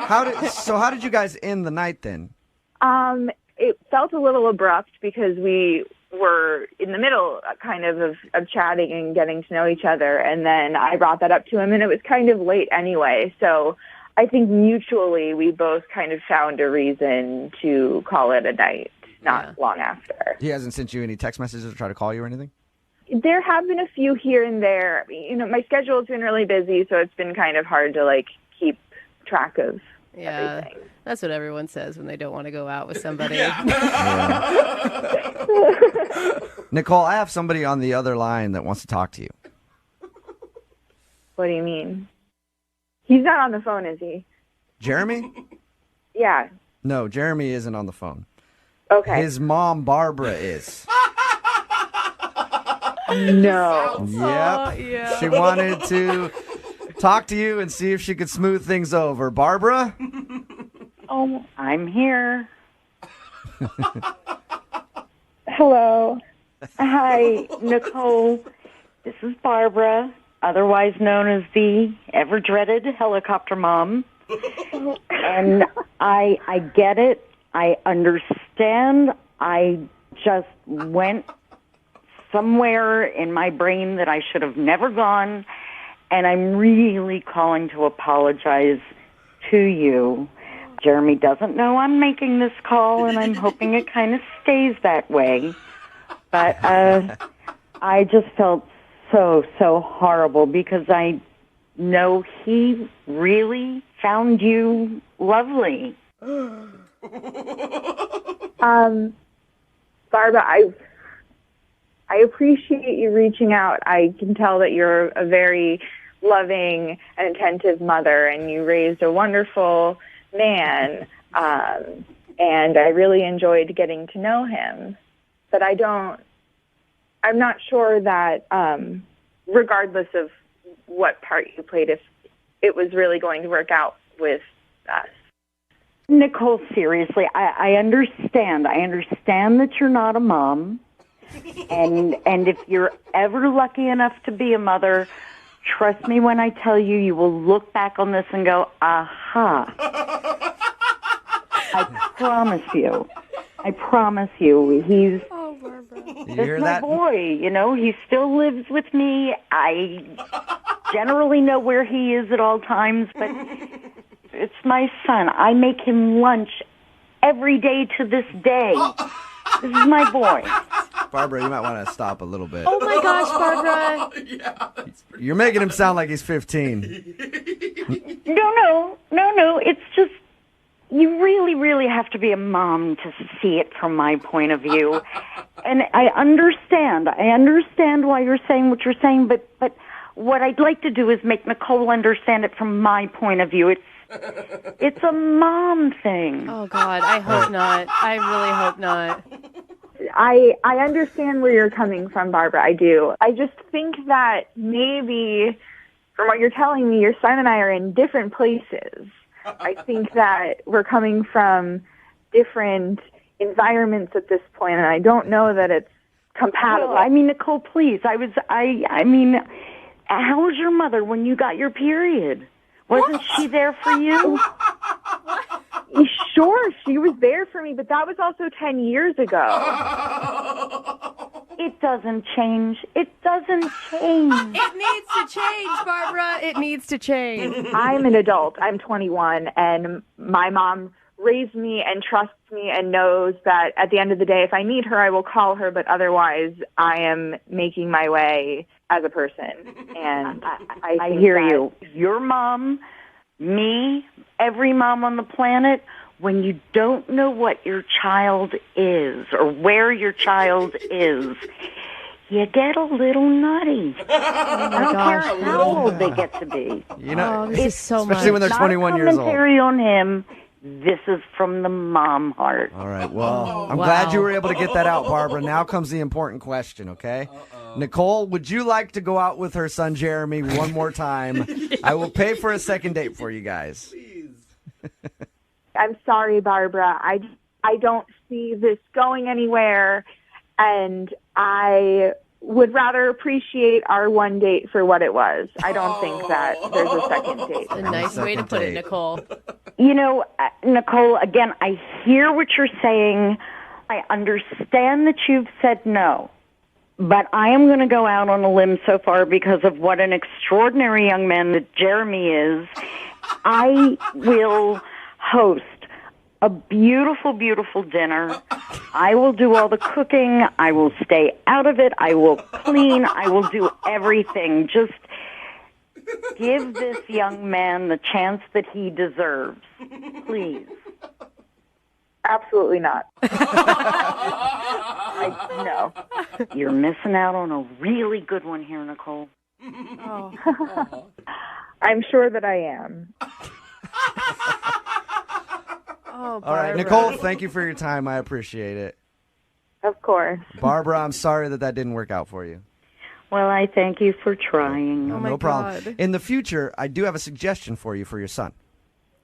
How did you guys end the night then? It felt a little abrupt because we were in the middle kind of chatting and getting to know each other. And then I brought that up to him, and it was kind of late anyway. So I think mutually we both kind of found a reason to call it a night not long after. He hasn't sent you any text messages or try to call you or anything? There have been a few here and there. My schedule's been really busy, so it's been kind of hard to keep track of everything. That's what everyone says when they don't want to go out with somebody. Nicole, I have somebody on the other line that wants to talk to you. What do you mean? He's not on the phone, is he? Jeremy? Yeah. No, Jeremy isn't on the phone. Okay. His mom, Barbara, is. No. Yep. Yeah. She wanted to talk to you and see if she could smooth things over. Barbara? Oh, I'm here. Hello. Hi, Nicole. This is Barbara, otherwise known as the ever-dreaded helicopter mom. And I get it. I understand. I just went somewhere in my brain that I should have never gone, and I'm really calling to apologize to you. Jeremy doesn't know I'm making this call, and I'm hoping it kind of stays that way. But I just felt so horrible because I know he really found you lovely. Barbara, I appreciate you reaching out. I can tell that you're a very loving and attentive mother, and you raised a wonderful man, and I really enjoyed getting to know him. But I'm not sure that, regardless of what part you played, if it was really going to work out with us. Nicole, seriously, I understand. I understand that you're not a mom. And if you're ever lucky enough to be a mother, trust me when I tell you, you will look back on this and go, aha. I promise you. He's my boy, he still lives with me. I generally know where he is at all times, but it's my son. I make him lunch every day to this day. This is my boy. Barbara, you might want to stop a little bit. Oh my gosh, Barbara. You're making him sound like he's 15. No. It's just, you really have to be a mom to see it from my point of view. And I understand why you're saying what you're saying, but what I'd like to do is make Nicole understand it from my point of view. It's a mom thing. Oh, God, I hope not. I really hope not. I understand where you're coming from, Barbara. I do. I just think that maybe, from what you're telling me, your son and I are in different places. I think that we're coming from different environments at this point, and I don't know that it's compatible. Well, Nicole, please. How was your mother when you got your period? Wasn't she there for you? Sure, she was there for me, but that was also 10 years ago. It doesn't change. It doesn't change. It needs to change, Barbara. It needs to change. I'm an adult. I'm 21, and my mom raised me and trusts me and knows that at the end of the day, if I need her, I will call her, but otherwise I am making my way as a person. And I hear you. Your mom, me, every mom on the planet, when you don't know what your child is or where your child is, you get a little nutty. I don't care how old they get to be. You know, this is so much. especially when they're 21 years old. Commentary on him. This is from the mom heart. All right, well, I'm glad you were able to get that out, Barbara. Now comes the important question, okay? Nicole, would you like to go out with her son Jeremy one more time? Yes. I will pay for a second date for you guys. Please. I'm sorry, Barbara. I don't see this going anywhere, and I would rather appreciate our one date for what it was. I don't think that there's a second date. A nice way to put it, Nicole. You know, Nicole, again, I hear what you're saying. I understand that you've said no. But I am going to go out on a limb so far because of what an extraordinary young man that Jeremy is. I will host a beautiful, beautiful dinner. I will do all the cooking. I will stay out of it. I will clean. I will do everything. Just give this young man the chance that he deserves. Please. Absolutely not. No. You're missing out on a really good one here, Nicole. Oh. I'm sure that I am. Oh, all right, Nicole, thank you for your time. I appreciate it. Of course. Barbara, I'm sorry that didn't work out for you. Well, I thank you for trying. No problem. In the future, I do have a suggestion for you for your son.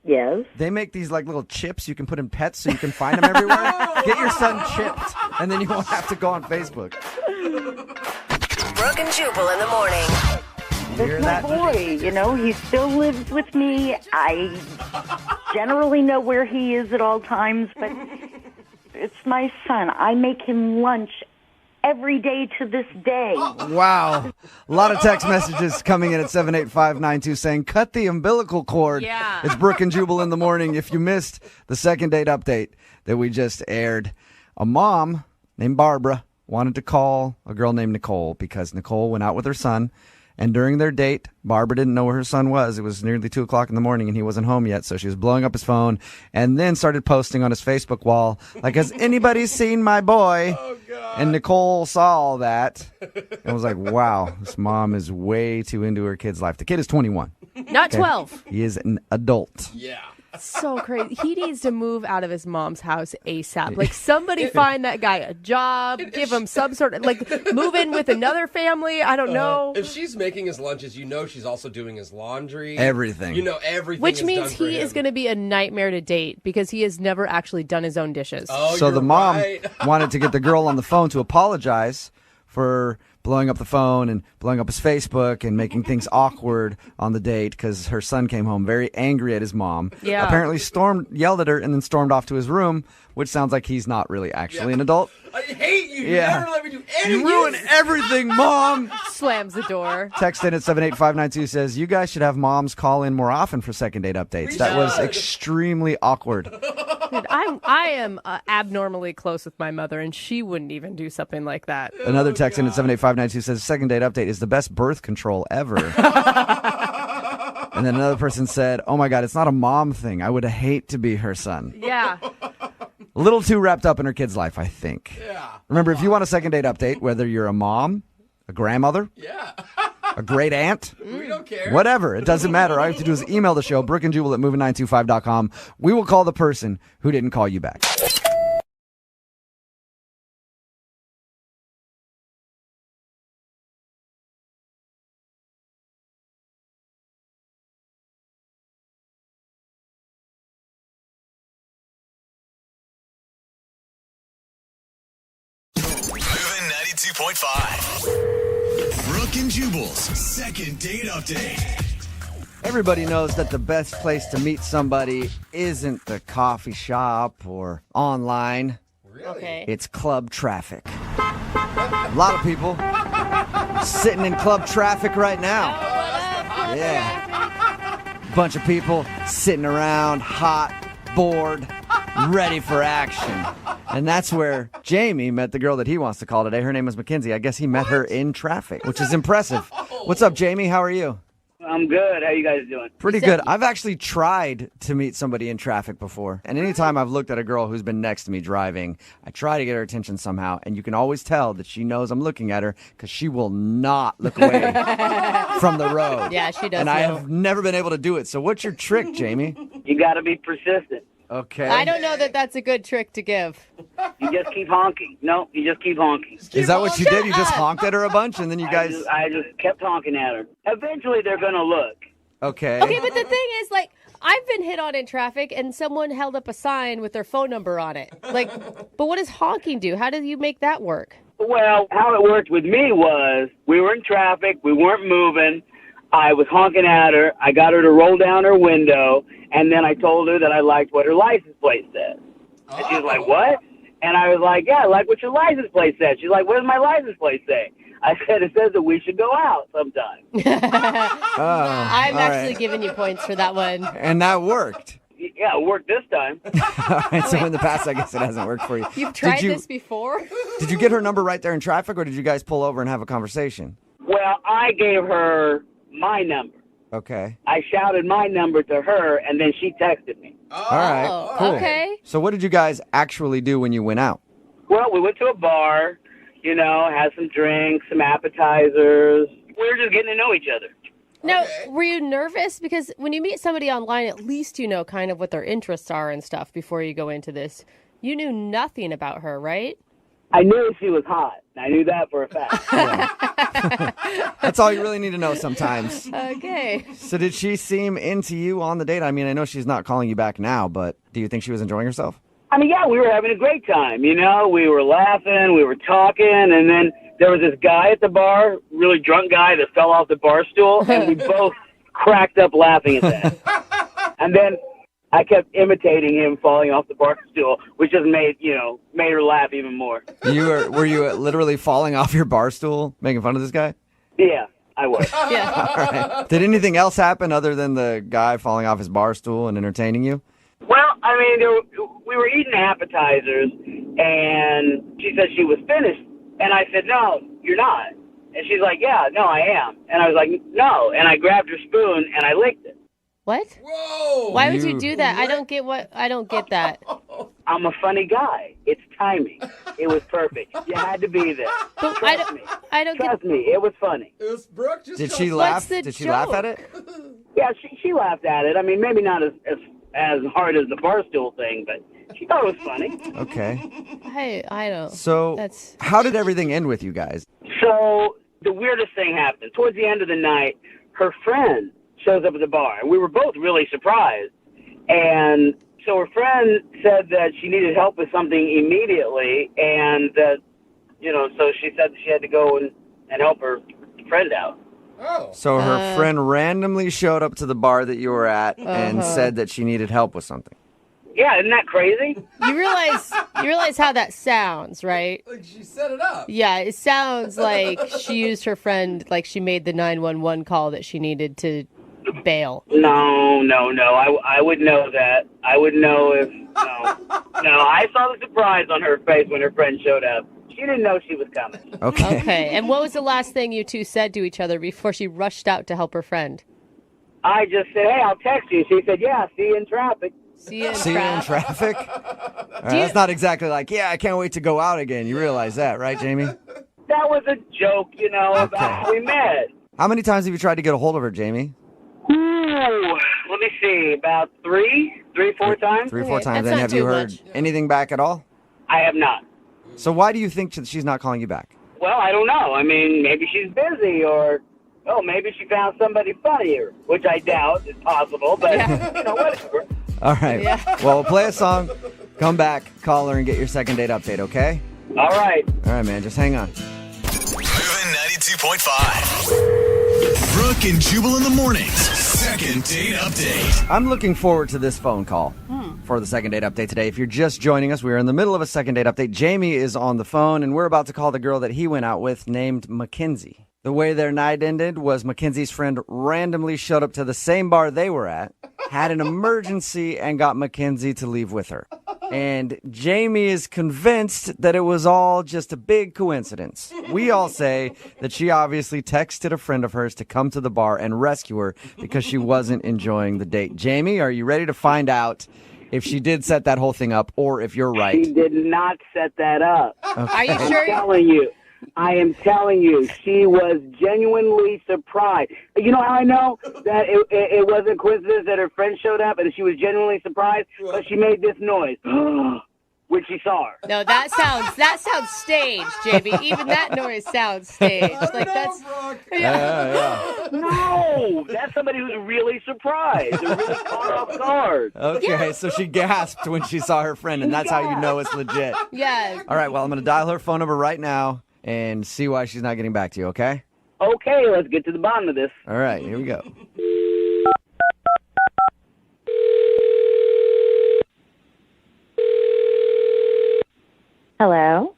Yes? They make these like little chips you can put in pets so you can find them everywhere. Get your son chipped, and then you won't have to go on Facebook. Brooke and Jubal in the morning. That's my boy, you know, he still lives with me. I generally know where he is at all times, but it's my son. I make him lunch every day to this day. Wow. A lot of text messages coming in at 78592 saying, cut the umbilical cord. Yeah. It's Brooke and Jubal in the morning. If you missed the second date update that we just aired, a mom named Barbara wanted to call a girl named Nicole because Nicole went out with her son. And during their date, Barbara didn't know where her son was. It was nearly 2 o'clock in the morning, and he wasn't home yet. So she was blowing up his phone and then started posting on his Facebook wall, like, has anybody seen my boy? Oh, God. And Nicole saw all that and was like, wow, this mom is way too into her kid's life. The kid is 21. Not 12. He is an adult. Yeah. So crazy. He needs to move out of his mom's house ASAP. Like, somebody find that guy a job, give him some sort of, like, move in with another family. I don't know. If she's making his lunches, you know she's also doing his laundry. Everything. You know everything. Which is means done for he him. is going to be a nightmare to date because he has never actually done his own dishes. Oh, So the mom right. wanted to get the girl on the phone to apologize for blowing up the phone and blowing up his Facebook and making things awkward on the date because her son came home very angry at his mom. Yeah. Apparently yelled at her and then stormed off to his room, which sounds like he's not really actually an adult. I hate you. Yeah. You never let me do anything. You ruin everything, Mom! Slams the door. Text in at 78592 says, you guys should have moms call in more often for second date updates. That was extremely awkward. Dude, I am abnormally close with my mother, and she wouldn't even do something like that. Another text in at 78592 says, second date update is the best birth control ever. And then another person said, oh my God, it's not a mom thing. I would hate to be her son. Yeah. A little too wrapped up in her kid's life, I think. Yeah. Remember, if you want a second date update, whether you're a mom, a grandmother, a great aunt, We don't care. whatever, it doesn't matter. All you have to do is email the show, Brooke and Jubal at moving925.com. We will call the person who didn't call you back. Moving 92.5. Brooke and Jubal's second date update. Everybody knows that the best place to meet somebody isn't the coffee shop or online. Okay. It's club traffic. A lot of people sitting in club traffic right now. Yeah. Bunch of people sitting around, hot, bored, ready for action. And that's where Jamie met the girl that he wants to call today. Her name is Mackenzie. I guess he met her in traffic, which is impressive. What's up, Jamie? How are you? I'm good. How you guys doing? Pretty good. I've actually tried to meet somebody in traffic before. And anytime I've looked at a girl who's been next to me driving, I try to get her attention somehow. And you can always tell that she knows I'm looking at her because she will not look away from the road. Yeah, she does. And I have never been able to do it. So what's your trick, Jamie? You got to be persistent. Okay. I don't know that that's a good trick to give. You just keep honking. No, you just keep honking. Is that what you did? You just honked at her a bunch and then you guys... I just kept honking at her. Eventually, they're going to look. Okay. Okay, but the thing is, like, I've been hit on in traffic and someone held up a sign with their phone number on it. Like, but what does honking do? How do you make that work? Well, how it worked with me was we were in traffic. We weren't moving. I was honking at her. I got her to roll down her window, and then I told her that I liked what her license plate said. And she was like, what? And I was like, yeah, I like what your license plate said. She's like, what does my license plate say? I said, it says that we should go out sometime. I'm actually giving you points for that one. And that worked. Yeah, it worked this time. All right, so in the past, I guess it hasn't worked for you. You've tried this before? Did you get her number right there in traffic, or did you guys pull over and have a conversation? Well, I gave her my number. Okay. I shouted my number to her, and then she texted me. All right, cool. Okay. So what did you guys actually do when you went out? Well, we went to a bar, you know, had some drinks, some appetizers. We were just getting to know each other. Now, were you nervous? Because when you meet somebody online, at least you know kind of what their interests are and stuff before you go into this. You knew nothing about her, right? I knew she was hot. I knew that for a fact. That's all you really need to know sometimes. Okay. So did she seem into you on the date? I mean, I know she's not calling you back now, but do you think she was enjoying herself? I mean, yeah, we were having a great time, you know. We were laughing, we were talking, and then there was this guy at the bar, really drunk guy that fell off the bar stool, and we both cracked up laughing at that. And then I kept imitating him falling off the bar stool, which just made her laugh even more. Were you literally falling off your bar stool, making fun of this guy? Yeah, I was. Yeah. All right. Did anything else happen other than the guy falling off his bar stool and entertaining you? Well, I mean, we were eating appetizers, and she said she was finished. And I said, no, you're not. And she's like, yeah, no, I am. And I was like, no. And I grabbed her spoon, and I licked it. What? Whoa! Why would you do that? I don't get that. I'm a funny guy. It's timing. It was perfect. You had to be there. But Trust me. Trust me. It was funny. It was Brooke. Did she laugh? Did she laugh at it? Yeah, she laughed at it. I mean, maybe not as hard as the barstool thing, but she thought it was funny. Okay. I don't. So how did everything end with you guys? So the weirdest thing happened. Towards the end of the night, her friend shows up at the bar, and we were both really surprised. And so her friend said that she needed help with something immediately, and that, so she said she had to go and help her friend out. Oh. So her friend randomly showed up to the bar that you were at and said that she needed help with something. Yeah, isn't that crazy? You realize how that sounds, right? Like she set it up. Yeah, it sounds like she used her friend, like she made the 911 call that she needed to bail. No. I would know that. I would know if, no, I saw the surprise on her face when her friend showed up. She didn't know she was coming. Okay. And what was the last thing you two said to each other before she rushed out to help her friend? I just said, hey, I'll text you. She said, yeah, see you in traffic. See you in traffic? All right, that's not exactly like, yeah, I can't wait to go out again. You realize that, right, Jamie? That was a joke, about how we met. How many times have you tried to get a hold of her, Jamie? Ooh, let me see, about 4 times. 3 or 4 times. And have you heard anything back at all? I have not. So why do you think she's not calling you back? Well, I don't know. I mean, maybe she's busy, or maybe she found somebody funnier, which I doubt is possible, but, whatever. All right. Yeah. Well, we'll play a song, come back, call her, and get your second date update, okay? All right. All right, man. Just hang on. Moving 92.5. Brooke Brooke and Jubal in the mornings. Second date update. I'm looking forward to this phone call for the second date update today. If you're just joining us, we're in the middle of a second date update. Jamie is on the phone, and we're about to call the girl that he went out with named Mackenzie. The way their night ended was Mackenzie's friend randomly showed up to the same bar they were at, had an emergency, and got Mackenzie to leave with her. And Jamie is convinced that it was all just a big coincidence. We all say that she obviously texted a friend of hers to come to the bar and rescue her because she wasn't enjoying the date. Jamie, are you ready to find out if she did set that whole thing up or if you're right? She did not set that up. Okay. Are you sure? I am telling you, she was genuinely surprised. You know how I know that it wasn't coincidence that her friend showed up and she was genuinely surprised? But she made this noise when she saw her. No, that sounds staged, Jamie. Even that noise sounds staged. Like that's Yeah. No, that's somebody who's really surprised. They're really caught off guard. Okay, so she gasped when she saw her friend, and that's how you know it's legit. Yeah. All right, well, I'm going to dial her phone number right now and see why she's not getting back to you, okay? Okay, let's get to the bottom of this. All right, here we go. Hello.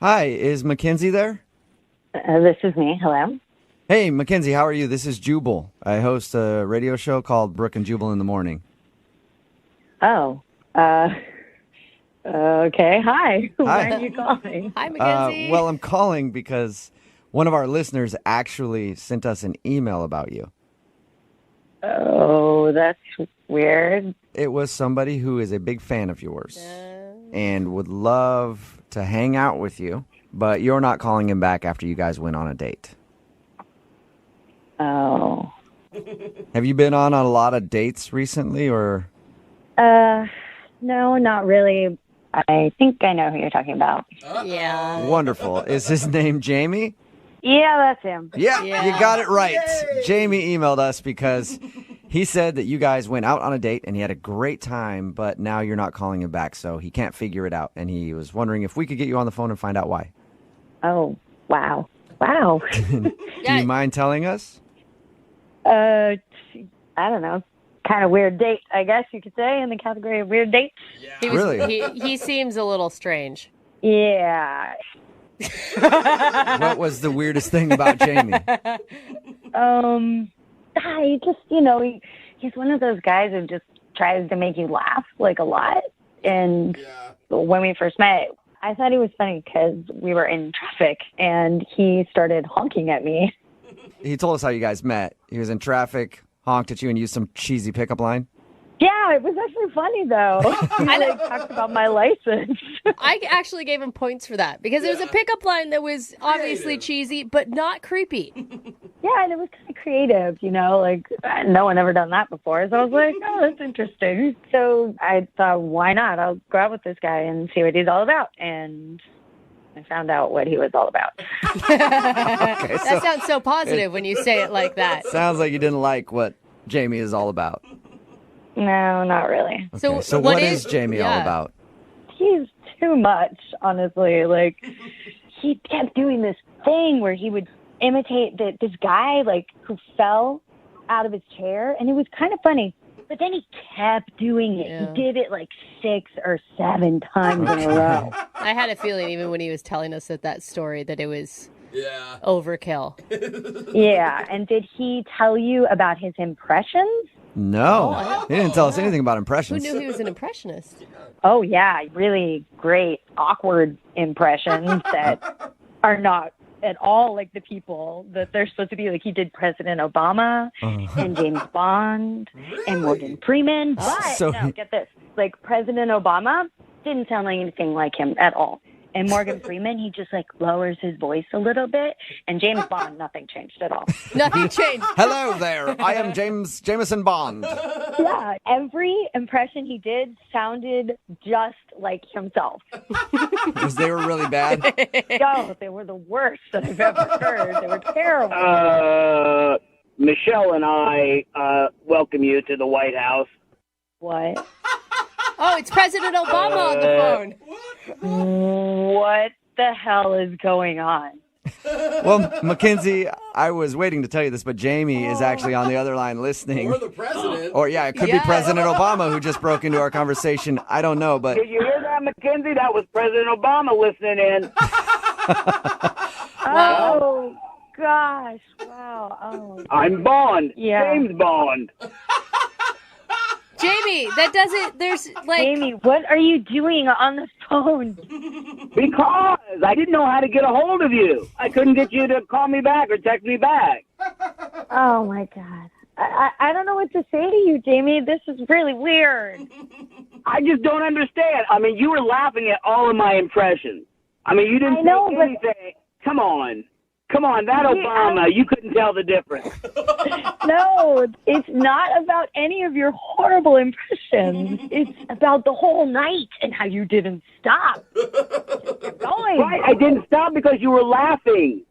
Hi, is Mackenzie there? This is me. Hello. Hey, Mackenzie, how are you? This is Jubal. I host a radio show called Brooke and Jubal in the morning. Oh. Okay. Hi. Why are you calling? Hi, Mackenzie. Well, I'm calling because one of our listeners actually sent us an email about you. Oh, that's weird. It was somebody who is a big fan of yours and would love to hang out with you, but you're not calling him back after you guys went on a date. Oh. Have you been on a lot of dates recently, or? No, not really. I think I know who you're talking about. Yeah. Wonderful. Is his name Jamie? Yeah, that's him. Yeah, you got it right. Jamie emailed us because he said that you guys went out on a date and he had a great time, but now you're not calling him back, so he can't figure it out. And he was wondering if we could get you on the phone and find out why. Oh, wow. Wow. Do you mind telling us? I don't know. Kind of weird date, I guess you could say, in the category of weird dates. Really? He seems a little strange. Yeah. What was the weirdest thing about Jamie? He just, he's one of those guys who just tries to make you laugh, like, a lot. And when we first met, I thought he was funny because we were in traffic, and he started honking at me. He told us how you guys met. He was in traffic, honked at you, and used some cheesy pickup line. Yeah, it was actually funny, though. He talked about my license. I actually gave him points for that because it was a pickup line that was obviously cheesy, but not creepy. Yeah, and it was kind of creative, like no one ever done that before. So I was like, oh, that's interesting. So I thought, why not? I'll go out with this guy and see what he's all about. And I found out what he was all about. That sounds so positive when you say it like that. Sounds like you didn't like what Jamie is all about. No, not really. Okay, so what is Jamie all about? He's too much, honestly. Like, he kept doing this thing where he would imitate this guy, who fell out of his chair, and it was kind of funny. But then he kept doing it. Yeah. He did it 6 or 7 times in a row. I had a feeling even when he was telling us that story that it was overkill. Yeah, and did he tell you about his impressions? No, he didn't tell us anything about impressions. Who knew he was an impressionist? Oh, yeah, really great, awkward impressions that are not at all like the people that they're supposed to be. Like, he did President Obama and James Bond and Morgan Freeman. But, get this, President Obama didn't sound like anything like him at all. And Morgan Freeman, he just lowers his voice a little bit. And James Bond, nothing changed at all. Nothing changed. Hello there. I am Jameson Bond. Yeah. Every impression he did sounded just like himself. Because they were really bad? No, they were the worst that I've ever heard. They were terrible. Michelle and I welcome you to the White House. What? Oh, it's President Obama on the phone. What the hell is going on? Well, Mackenzie, I was waiting to tell you this, but Jamie is actually on the other line listening. Or the president. Or, yeah, it could be President Obama who just broke into our conversation. I don't know, but... Did you hear that, Mackenzie? That was President Obama listening in. Oh, gosh. Wow. Oh. I'm Bond. Yeah. James Bond. Jamie, that doesn't, there's like... Jamie, what are you doing on the phone? Because I didn't know how to get a hold of you. I couldn't get you to call me back or text me back. Oh, my God. I don't know what to say to you, Jamie. This is really weird. I just don't understand. I mean, you were laughing at all of my impressions. I mean, you didn't say anything. Come on. Come on, that Obama, you couldn't tell the difference. No, it's not about any of your horrible impressions. It's about the whole night and how you didn't stop. Keep going. Right, I didn't stop because you were laughing.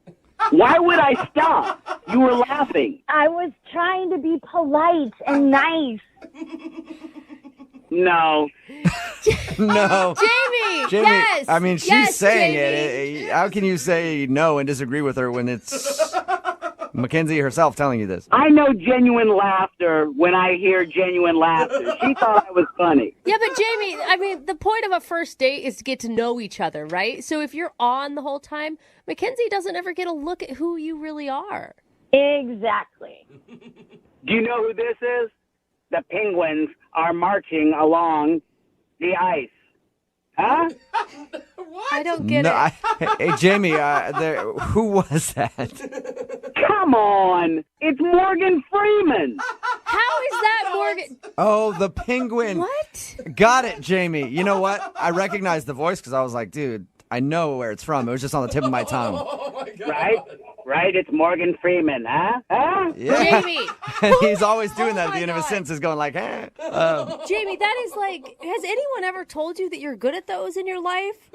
Why would I stop? You were laughing. I was trying to be polite and nice. No. No. Jamie, yes. I mean, she's saying Jamie. it. How can you say no and disagree with her when it's Mackenzie herself telling you this? I know genuine laughter when I hear genuine laughter. She thought I was funny. Yeah, but Jamie, I mean, the point of a first date is to get to know each other, right? So if you're on the whole time, Mackenzie doesn't ever get a look at who you really are. Exactly. Do you know who this is? The penguins are marching along the ice. Huh? I don't get it. Hey, Jamie, who was that? Come on. It's Morgan Freeman. How is that Morgan? Oh, the penguin. What? Got it, Jamie. You know what? I recognized the voice because I was like, dude, I know where it's from. It was just on the tip of my tongue. Oh my God. Right? It's Morgan Freeman, huh? Yeah. Jamie. And he's always doing that at the end of his sentence, going like, eh. Jamie, that is like, has anyone ever told you that you're good at those in your life?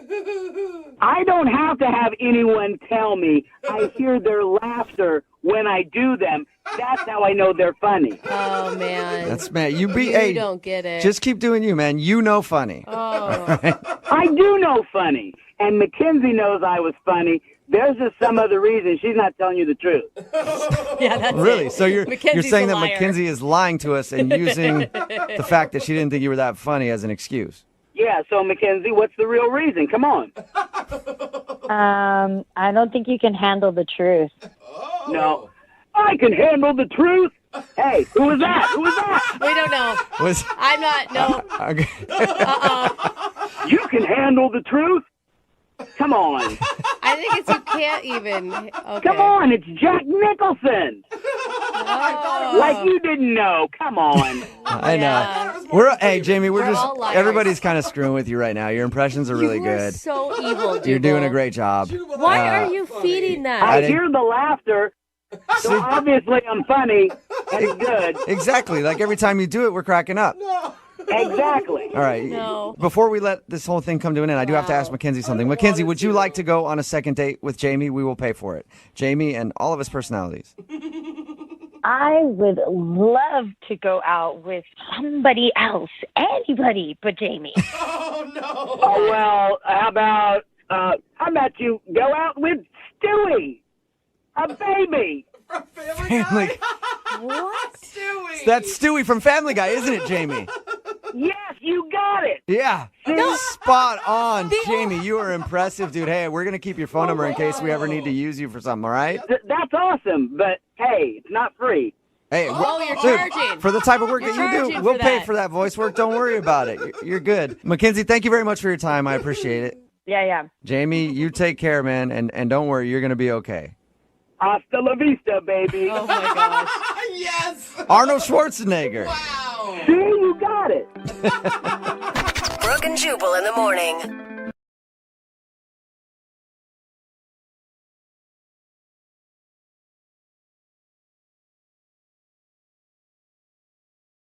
I don't have to have anyone tell me. I hear their laughter when I do them. That's how I know they're funny. Oh, man. That's, man, You don't get it. Just keep doing you, man. You know funny. Oh. Right? I do know funny. And Mackenzie knows I was funny. There's just some other reason she's not telling you the truth. Yeah, that's Really? it. So you're Mackenzie's saying a that liar. Mackenzie is lying to us and using the fact that she didn't think you were that funny as an excuse? Yeah, so Mackenzie, what's the real reason? Come on. I don't think you can handle the truth. No. I can handle the truth. Hey, who was that? Who was that? We don't know. I'm not, no. Okay. You can handle the truth? Come on. I think it's you can't even. Okay. Come on, it's Jack Nicholson. Oh. Like you didn't know. Come on. I know. Hey, Jamie, we're just, all liars. everybody's kind of screwing with you right now. Your impressions are really You were good. so evil, Jubal. You're doing a great job. Why are you feeding that? I hear the laughter, so obviously I'm funny and good. Exactly. Like every time you do it, we're cracking up. Exactly. All right. No. Before we let this whole thing come to an end, I do have to ask Mackenzie something. Mackenzie, would you like to go on a second date with Jamie? We will pay for it. Jamie and all of his personalities. I would love to go out with somebody else, anybody but Jamie. Oh no. Oh well, how about you go out with Stewie, a baby? Family. What? Stewie. That's Stewie from Family Guy, isn't it, Jamie? Yes, you got it. Yeah. Spot on, Jamie. You are impressive, dude. Hey, we're going to keep your phone number in case we ever need to use you for something, all right? That's awesome, but hey, it's not free. Hey, you're dude, charging. for the type of work You're that you do, charging we'll for pay that. for that voice work. Don't worry about it. You're good. Mackenzie, thank you very much for your time. I appreciate it. Yeah. Jamie, you take care, man, and don't worry. You're going to be okay. Hasta la vista, baby. Oh my gosh. Yes. Arnold Schwarzenegger. Wow. See, you got it. Brooke and Jubal in the morning.